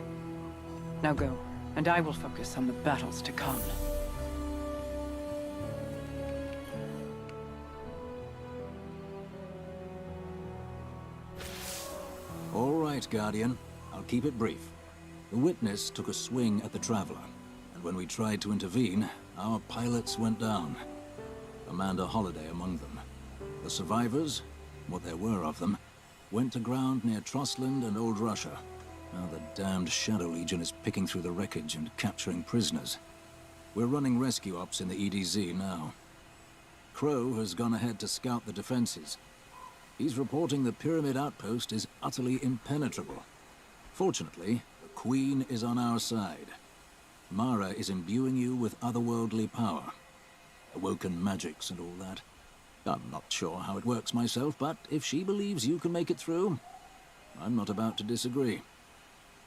Now go, and I will focus on the battles to come. All right, Guardian. I'll keep it brief. The witness took a swing at the Traveler, and when we tried to intervene, our pilots went down. Amanda Holliday among them. The survivors, what there were of them, went to ground near Trussland and Old Russia. Now the damned Shadow Legion is picking through the wreckage and capturing prisoners. We're running rescue ops in the EDZ now. Crow has gone ahead to scout the defenses. He's reporting the Pyramid outpost is utterly impenetrable. Fortunately, the Queen is on our side. Mara is imbuing you with otherworldly power. Awoken magics and all that. I'm not sure how it works myself, but if she believes you can make it through, I'm not about to disagree.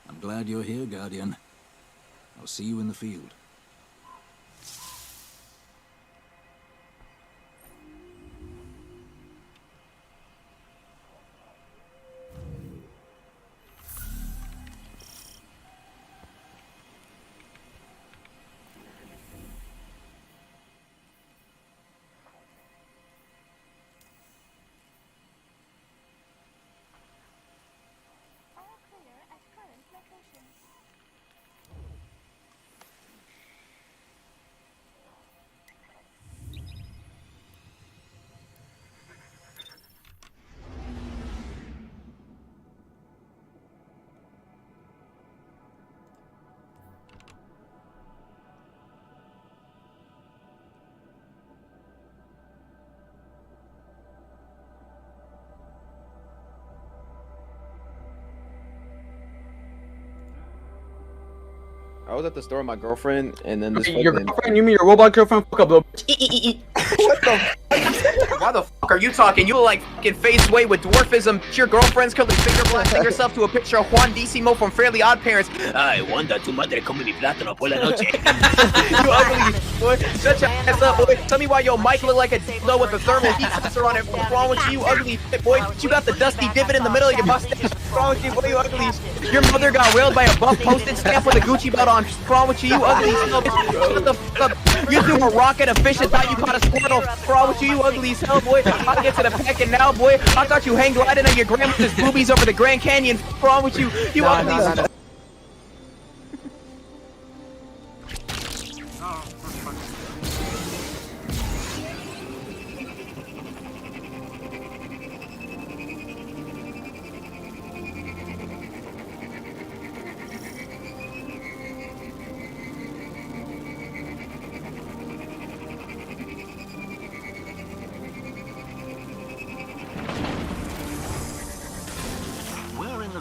I'm glad you're here, Guardian. I'll see you in the field. I was at the store with my girlfriend, and then this. Your girlfriend? You mean your robot girlfriend? Fuck up, little bitch. What the? Why the fuck are you talking? You look like fucking face away with dwarfism. Your girlfriend's curly finger blasting herself to a picture of Juan Decimo from Fairly Odd Parents. Ay, Wanda, tu madre come mi plátano por la noche. You ugly boy. Shut your ass up, boy. Tell me why your mic look like a dildo with a thermal heat sensor on it. What's wrong with you, ugly shit, boy? You got the dusty divot in the middle of your mustache. What's wrong with you, boy? You ugly. Your mother got railed by a buff postage stamp with a Gucci belt on. What's wrong with you, you ugly? Shut the fuck up. You threw a rock at a fish and thought you caught a squirtle. What's wrong with you, you ugly as hell, boy? I'll get to the packing now, boy. I thought you hang gliding on your grandmother's boobies over the Grand Canyon. What's wrong with you, you ugly?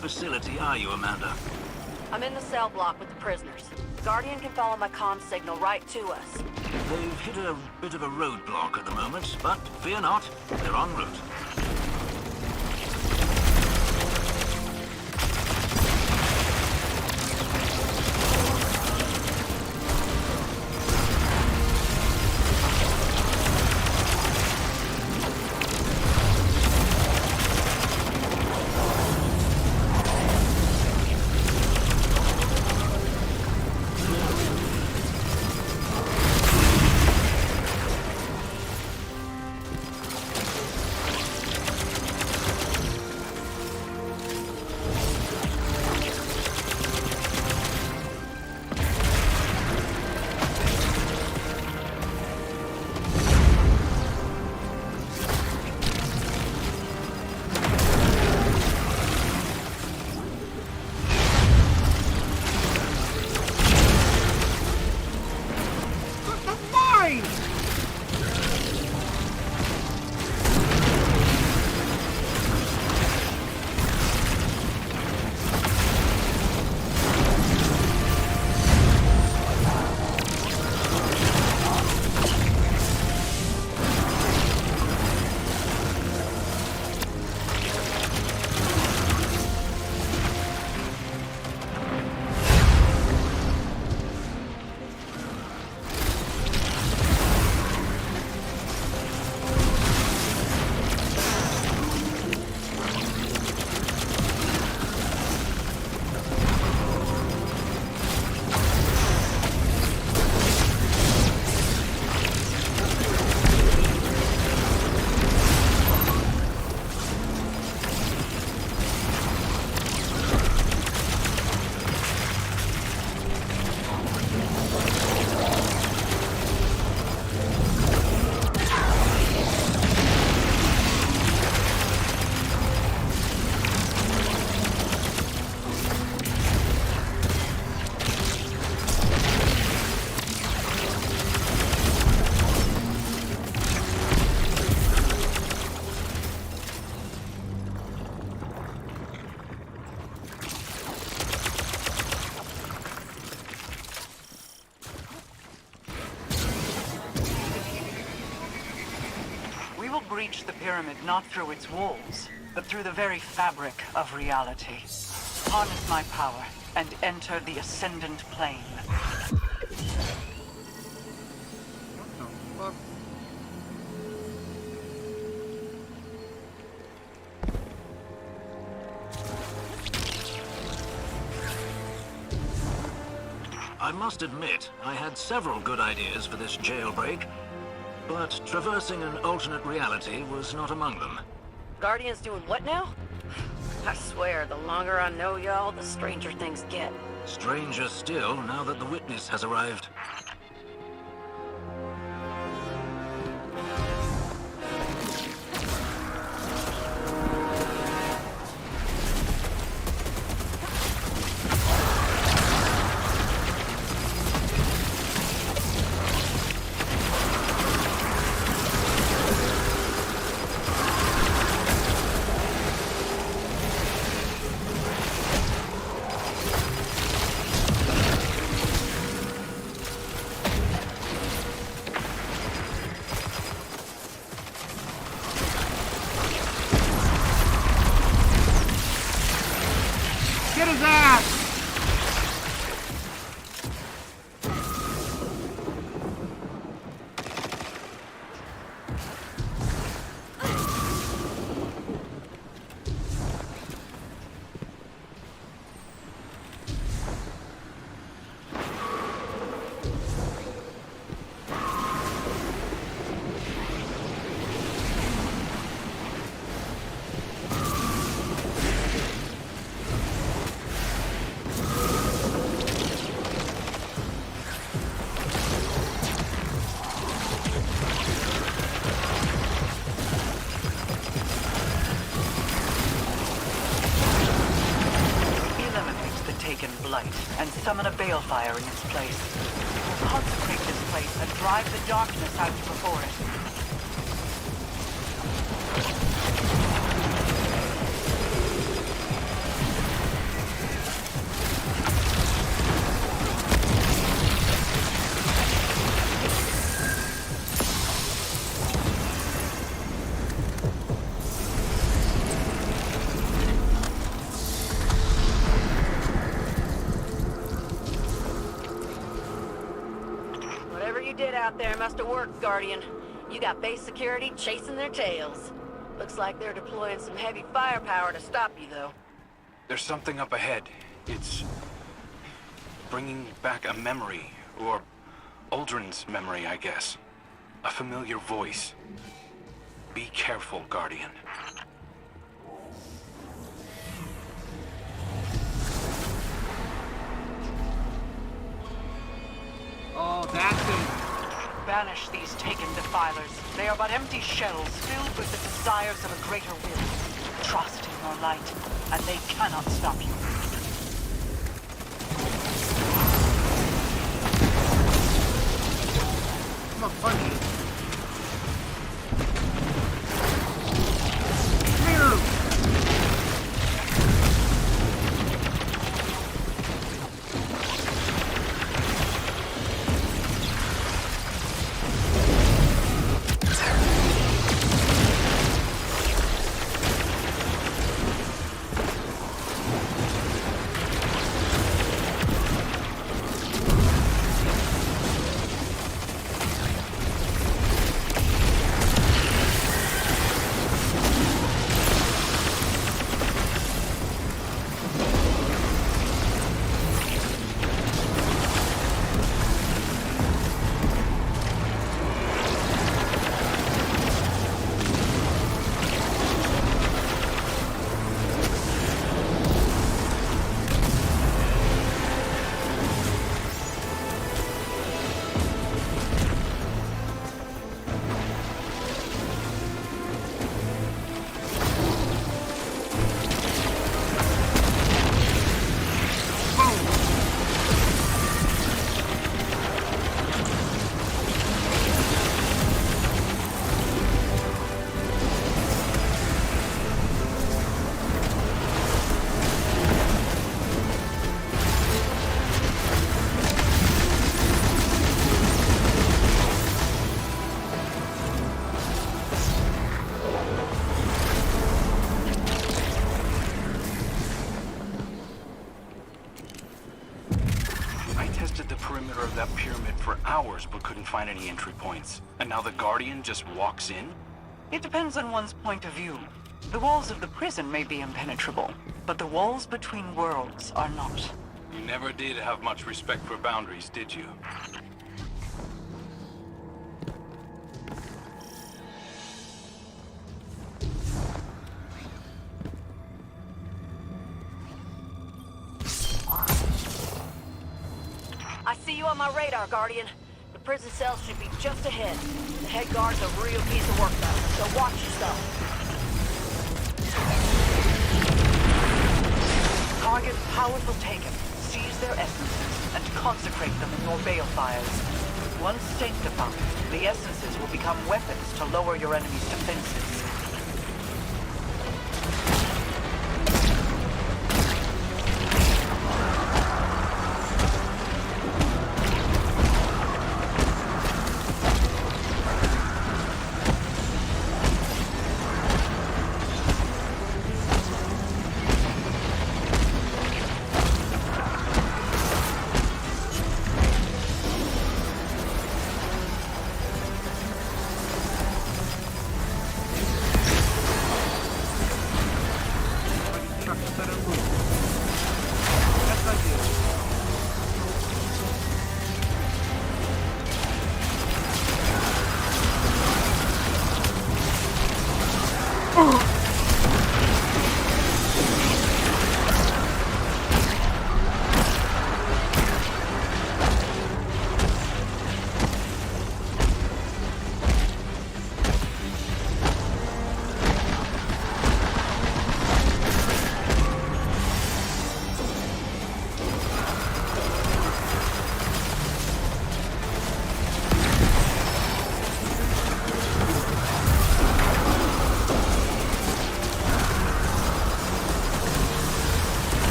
Facility are you, Amanda? I'm in the cell block with the prisoners. Guardian can follow my comm signal right to us. They've hit a bit of a roadblock at the moment, but fear not, they're en route. will breach the pyramid not through its walls, but through the very fabric of reality. Harness my power and enter the Ascendant Plane. Fuck. I must admit, I had several good ideas for this jailbreak, but traversing an alternate reality was not among them. Guardian's doing what now? I swear, the longer I know y'all, the stranger things get. Stranger still, now that the witness has arrived. Get his ass! And summon a balefire in its place. We'll consecrate this place and drive the darkness out before it. Out there must have worked, Guardian. You got base security chasing their tails. Looks like they're deploying some heavy firepower to stop you, though. There's something up ahead. It's bringing back a memory, or Aldrin's memory, I guess. A familiar voice. Be careful, Guardian. Oh, that's it. Banish these taken defilers. They are but empty shells filled with the desires of a greater will. Trust in your light, and they cannot stop you. I'm a punch it. for hours but couldn't find any entry points. And now the Guardian just walks in? It depends on one's point of view. The walls of the prison may be impenetrable, but the walls between worlds are not. You never did have much respect for boundaries, did you? I see you on my radar, Guardian. The prison cells should be just ahead. The head guard's a real piece of work, though, so watch yourself. Target powerful Taken. Seize their essences and consecrate them in your balefires. Once sanctified, the essences will become weapons to lower your enemy's defenses.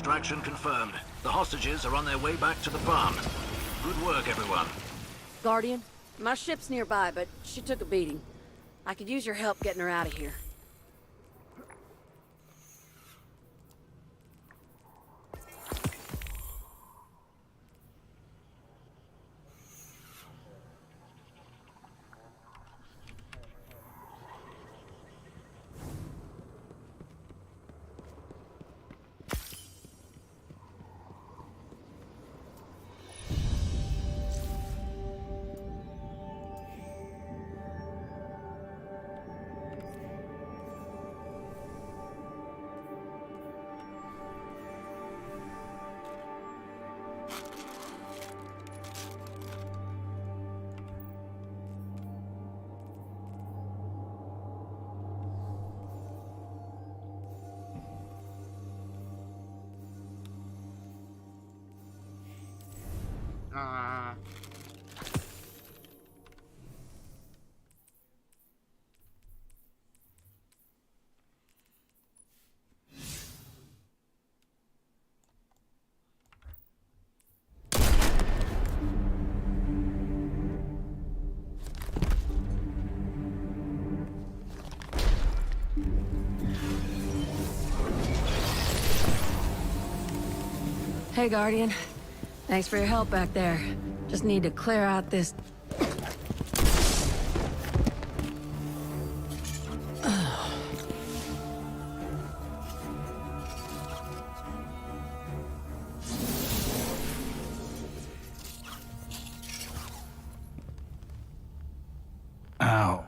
Extraction confirmed. The hostages are on their way back to the farm. Good work, everyone. Guardian, my ship's nearby, but she took a beating. I could use your help getting her out of here. Yeah. Hey, Guardian. Thanks for your help back there. Just need to clear out this... Ow.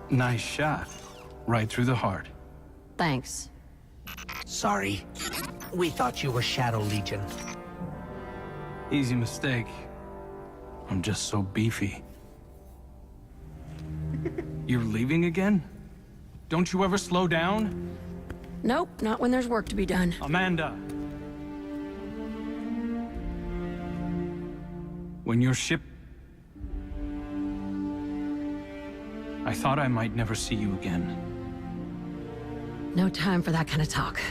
Nice shot. Right through the heart. Thanks. Sorry. We thought you were Shadow Legion. Easy mistake. I'm just so beefy. You're leaving again? Don't you ever slow down? Nope, not when there's work to be done. Amanda! When your ship... I thought I might never see you again. No time for that kind of talk.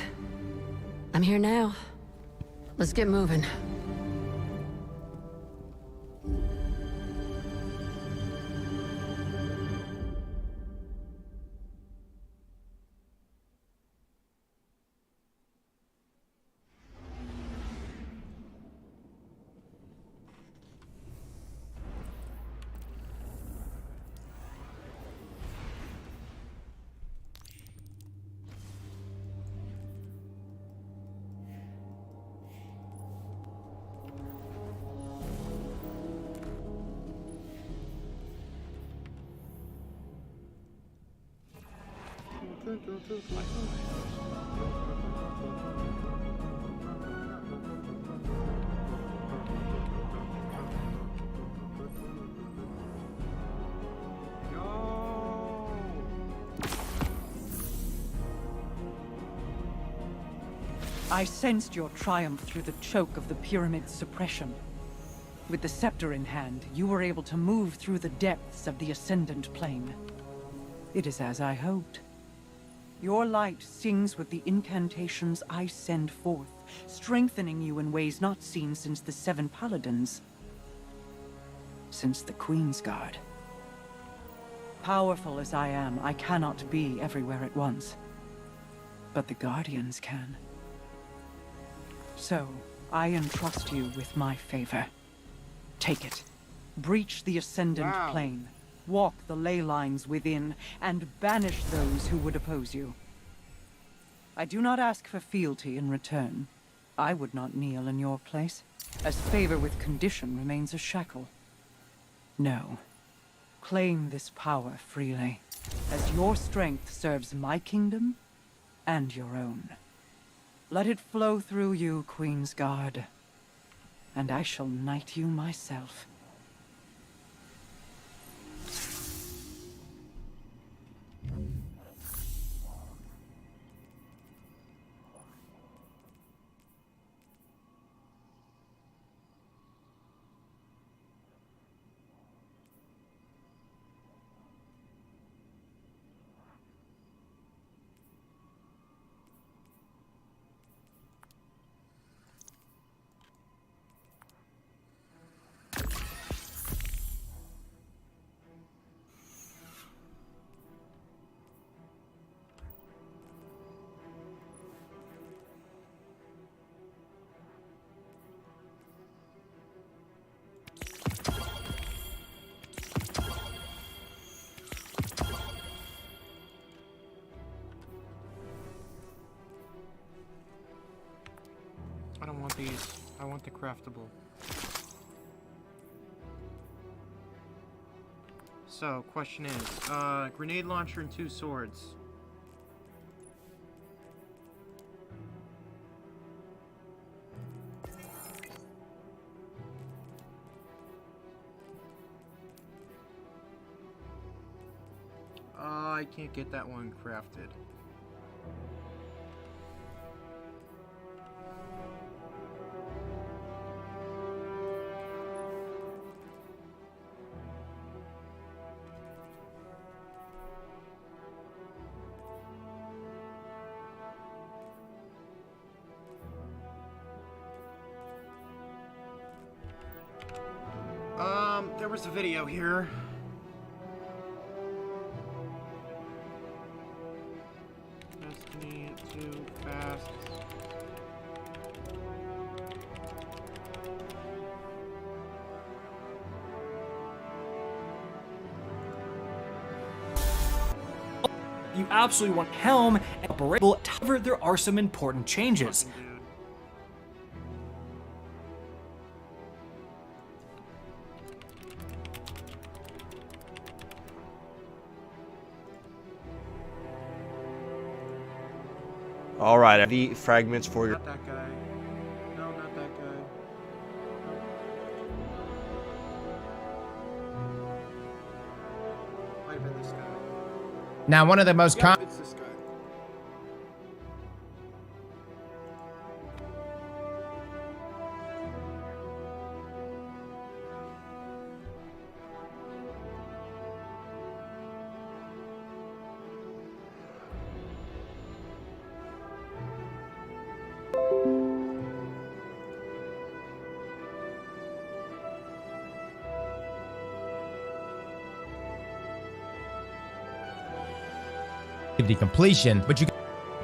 I'm here now. Let's get moving. I sensed your triumph through the choke of the pyramid's suppression. With the scepter in hand, you were able to move through the depths of the Ascendant Plane. It is as I hoped. Your light sings with the incantations I send forth, strengthening you in ways not seen since the Seven Paladins. Since the Queen's Guard. Powerful as I am, I cannot be everywhere at once. But the Guardians can. So, I entrust you with my favor. Take it. Breach the Ascendant Plane. Walk the ley lines within, and banish those who would oppose you. I do not ask for fealty in return. I would not kneel in your place, as favor with condition remains a shackle. No. Claim this power freely, as your strength serves my kingdom and your own. Let it flow through you, Queen's Guard, and I shall knight you myself. I don't want these. I want the craftable. So, question is, grenade launcher and 2 swords. I can't get that one crafted. there was a video here. Destiny too fast. You absolutely want Helm and operable. However, there are some important changes. All right, the fragments for your. Not that guy. No, not that guy. Might have been this guy. Now, one of the most common. It's this guy. Completion, but you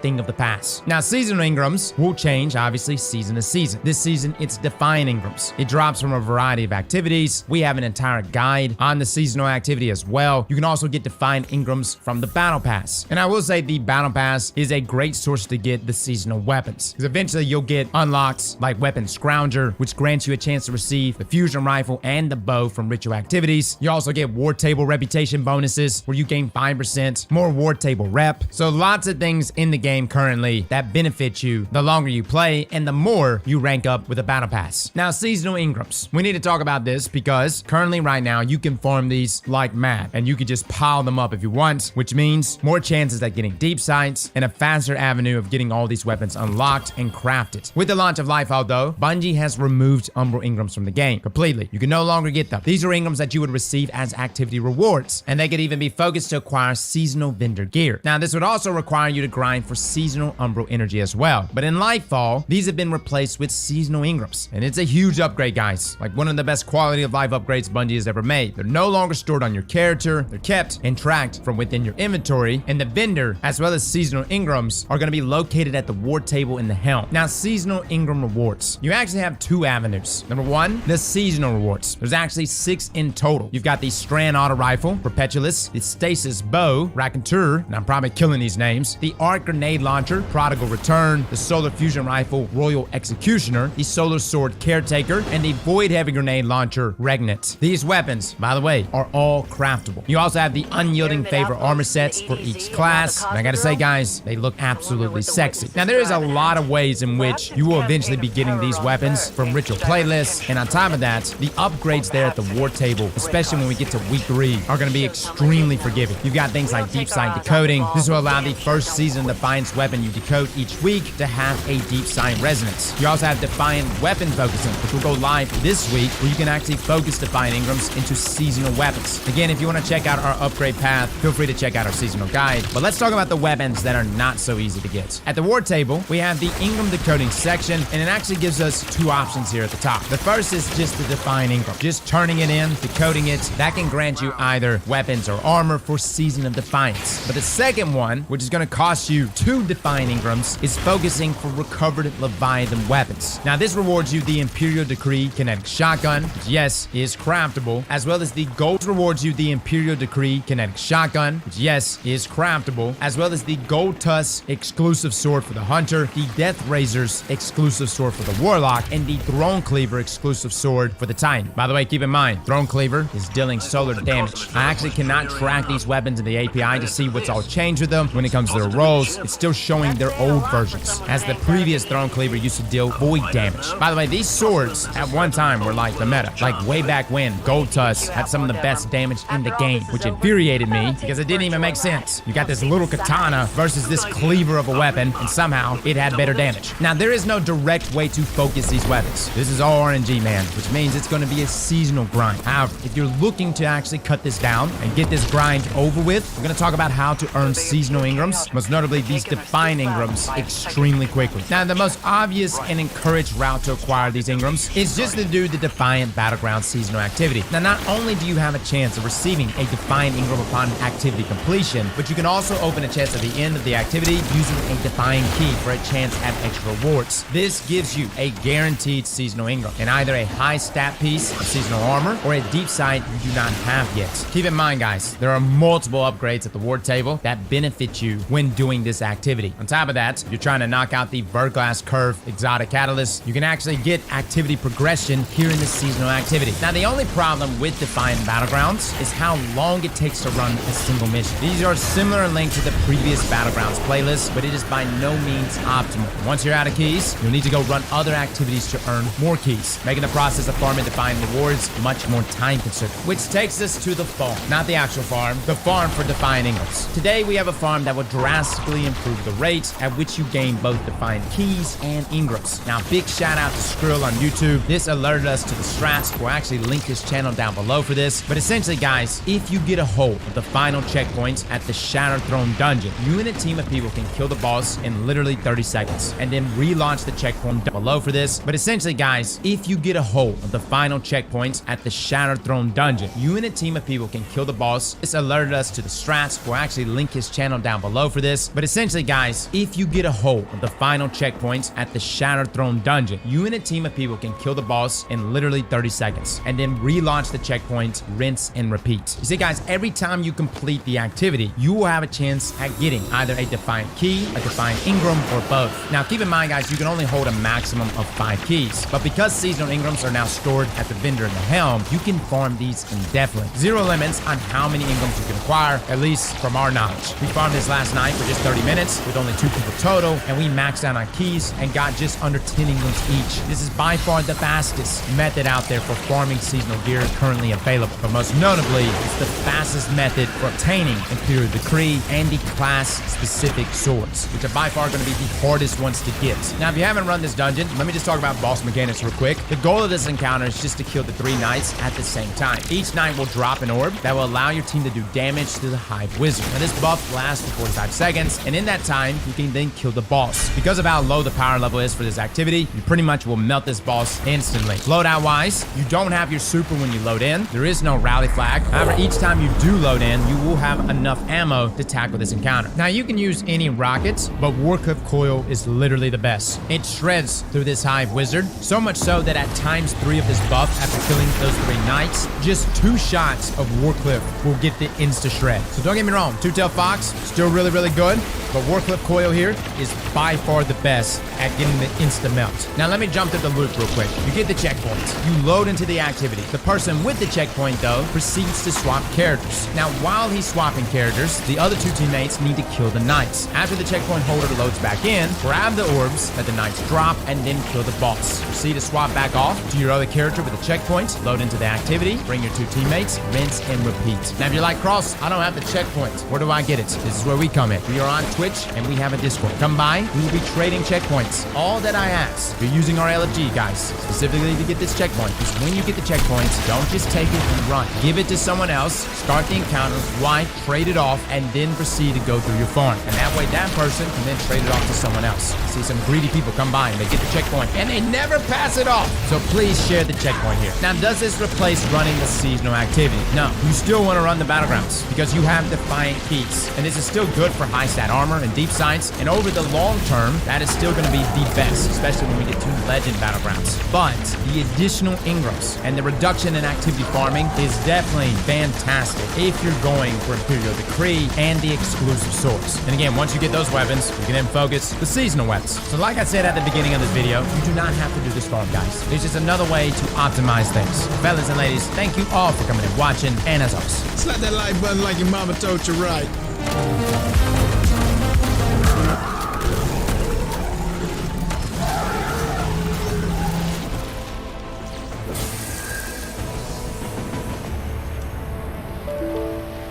thing of the past. Now, seasonal Ingrams will change, obviously, season to season. This season, it's Define Ingrams. It drops from a variety of activities. We have an entire guide on the seasonal activity as well. You can also get Define Ingrams from the Battle Pass. And I will say the Battle Pass is a great source to get the seasonal weapons, because eventually you'll get unlocks like Weapon Scrounger, which grants you a chance to receive the fusion rifle and the bow from ritual activities. You also get War Table reputation bonuses, where you gain 5% more War Table rep. So lots of things in the game currently that benefit you the longer you play and the more you rank up with a battle pass. Now, seasonal Ingrams. We need to talk about this because currently right now you can farm these like mad and you can just pile them up if you want, which means more chances at getting deep sights and a faster avenue of getting all these weapons unlocked and crafted. With the launch of Lightfall though, Bungie has removed Umbral Ingrams from the game completely. You can no longer get them. These are Ingrams that you would receive as activity rewards, and they could even be focused to acquire seasonal vendor gear. Now, this would also require you to grind for seasonal Umbral energy as well. But in Lightfall, these have been replaced with seasonal Ingrams, and it's a huge upgrade, guys. Like one of the best quality of life upgrades Bungie has ever made. They're no longer stored on your character. They're kept and tracked from within your inventory, and the vendor, as well as seasonal Ingrams, are going to be located at the war table in the helm. Now, seasonal Ingram rewards. You actually have two avenues. Number one, the seasonal rewards. There's actually 6 in total. You've got the Strand Auto Rifle, Perpetualist, the Stasis Bow, Raconteur, and I'm probably killing these names, the Arc Grenade Launcher, Prodigal Return, the Solar Fusion Rifle, Royal Executioner, the Solar Sword Caretaker, and the Void Heavy Grenade Launcher, Regnant. These weapons, by the way, are all craftable. You also have the Unyielding Favor armor sets for each class, and I gotta say, guys, they look absolutely sexy. Now, there is a lot of ways in which you will eventually be getting these weapons from ritual playlists, and on top of that, the upgrades there at the war table, especially when we get to week 3, are gonna be extremely forgiving. You've got things like Deep Sight Decoding. This will allow the first season Defiance weapon you decode each week to have a Deep Sight resonance. You also have Defiant Weapon Focusing, which will go live this week, where you can actually focus Defiant Ingrams into seasonal weapons. Again, if you want to check out our upgrade path, feel free to check out our seasonal guide. But let's talk about the weapons that are not so easy to get. At the war table, we have the Ingram decoding section, and it actually gives us 2 options here at the top. The first is just the Define Ingram. Just turning it in, decoding it, that can grant you either weapons or armor for Season of Defiance. But the second one, which is going to cost you 2 Define Ingrams, is focusing for recovered Leviathan weapons. Now, this rewards you the Imperial Decree Kinetic Shotgun, which, yes, is craftable, as well as the Gold rewards you the Imperial Decree Kinetic Shotgun, which, yes, is craftable, as well as the Gold Tusk exclusive sword for the Hunter, the Death Razor's exclusive sword for the Warlock, and the Throne Cleaver exclusive sword for the Titan. By the way, keep in mind, Throne Cleaver is dealing solar damage. I actually cannot track these weapons in the API to see what's all changed with them when it comes to their rolls. It's still showing their old versions, as the previous Throne Cleaver used to deal void damage. By the way, these swords at one time were like the meta. Like way back when, Gold Tusk had some of the best damage in the game, which infuriated me because it didn't even make sense. You got this little katana versus this cleaver of a weapon, and somehow it had better damage. Now, there is no direct way to focus these weapons. This is all RNG, man, which means it's going to be a seasonal grind. However, if you're looking to actually cut this down and get this grind over with, we're going to talk about how to earn seasonal Ingrams, most notably these Defiant Ingrams extremely quickly. Now, the most obvious and encouraged route to acquire these Ingrams is just to do the Defiant Battleground seasonal activity. Now, not only do you have a chance of receiving a Defiant Ingram upon activity completion, but you can also open a chest at the end of the activity using a Defiant key for a chance at extra rewards. This gives you a guaranteed seasonal Ingram and either a high stat piece of seasonal armor or a deep sight you do not have yet. Keep in mind, guys, there are multiple upgrades at the ward table that benefit you when doing this activity. On top of that, if you're trying to knock out the Verglass Curve exotic catalyst, you can actually get activity progression here in the seasonal activity. Now, the only problem with Defiant Battlegrounds is how long it takes to run a single mission. These are similar in length to the previous Battlegrounds playlist, but it is by no means optimal. Once you're out of keys, you'll need to go run other activities to earn more keys, making the process of farming Defiant rewards much more time consuming. Which takes us to the farm. Not the actual farm, the farm for Defiant Ingrams. Today we have a farm that will drastically improve the rate at which you gain both Defiant keys and Ingrams. Now, big shout out to Skrill on YouTube. This alerted us to the strats. We'll actually link his channel down below for this. But essentially, guys, if you get a hold of the final checkpoints at the Shattered Throne dungeon, you and a team of people can kill the boss in literally 30 seconds and then relaunch the checkpoint down below for this. But essentially, guys, if you get a hold of the final checkpoints at the Shattered Throne dungeon, you and a team of people can kill the boss. This alerted us to the strats. We'll actually link his channel down below for this. But essentially, guys, if you get a hold of the final checkpoints at the Shattered Throne dungeon, you and a team of people can kill the boss in literally 30 seconds and then relaunch the checkpoint, rinse and repeat. You see, guys, every time you complete the activity, you will have a chance at getting either a Defiant key, a Defiant Ingram, or both. Now, keep in mind, guys, you can only hold a maximum of 5 keys, but because seasonal Ingrams are now stored at the vendor in the helm, you can farm these indefinitely. Zero limits on how many Ingrams you can acquire, at least from our knowledge. We farmed this last night for just 30 minutes with only 2 people total, and we maxed out on keys and got just under 10 Ingrams each. This is by far the fastest method out there for farming seasonal gear currently available, but most notably, it's the fastest method for obtaining Imperial Decree and the class-specific swords, which are by far going to be the hardest ones to get. Now, if you haven't run this dungeon, let me just talk about boss mechanics real quick. The goal of this encounter is just to kill the 3 knights at the same time. Each knight will drop an orb that will allow your team to do damage to the Hive Wizard. Now, this buff lasts for 45 seconds, and in that time, you can then kill the boss. Because of how low the power level is for this activity, you pretty much will melt this boss instantly. Loadout-wise, you don't have your super when you load in. There is no rally flag. However, each time you do load in, you will have enough ammo to tackle this encounter. Now, you can use any rockets, but Warcliffe Coil is literally the best. It shreds through this Hive Wizard, so much so that at times 3 of this buff, after killing those 3 knights, just 2 shots of Warcliffe will get the insta-shred. So don't get me wrong, Two-Tailed Fox, still really, really good, but Warcliffe Coil here is by far the best at getting the insta-melt. Now, let me jump to the loop real quick. You get the checkpoints. You load into the activity. The person with the checkpoint, though, proceeds to swap characters. Now, while he's swapping characters, the other 2 teammates need to kill the knights. After the checkpoint holder loads back in, grab the orbs that the knights drop, and then kill the boss. Proceed to swap back off to your other character with a checkpoint, load into the activity, bring your 2 teammates, rinse and repeat. Now, if you're like, Cross, I don't have the checkpoint. Where do I get it? This is where we come in. We are on Twitch, and we have a Discord. Come by, we will be trading checkpoints. All that I ask, if you're using our LFG, guys, specifically to get this checkpoint, is when you get the checkpoints, don't just take it and run. Give it to someone else, start the encounter, wipe, trade it off, and then proceed to go through your farm. And that way, that person can then trade it off to someone else. See some greedy people come by and they get the checkpoint, and they never pass it off. So please share the checkpoint here. Now, does this replace running the seasonal activity? No. You still want to run the battlegrounds because you have Defiant keys, and this is still good for high stat armor and deep sights, and over the long term, that is still going to be the best, especially when we get to legend battlegrounds. But the additional Ingrams and the reduction in activity farming is definitely fantastic if you're going for Imperial Decree and the exclusive swords. And again, once you get those weapons, you can then focus the seasonal weapons. So like I said at the beginning of this video, you do not have to do this farm, guys. It's just another way to optimize things. Fellas and ladies, thank you all for coming and watching, and as always, slap that like button like your mama told you right.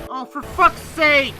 Oh, for fuck's sake!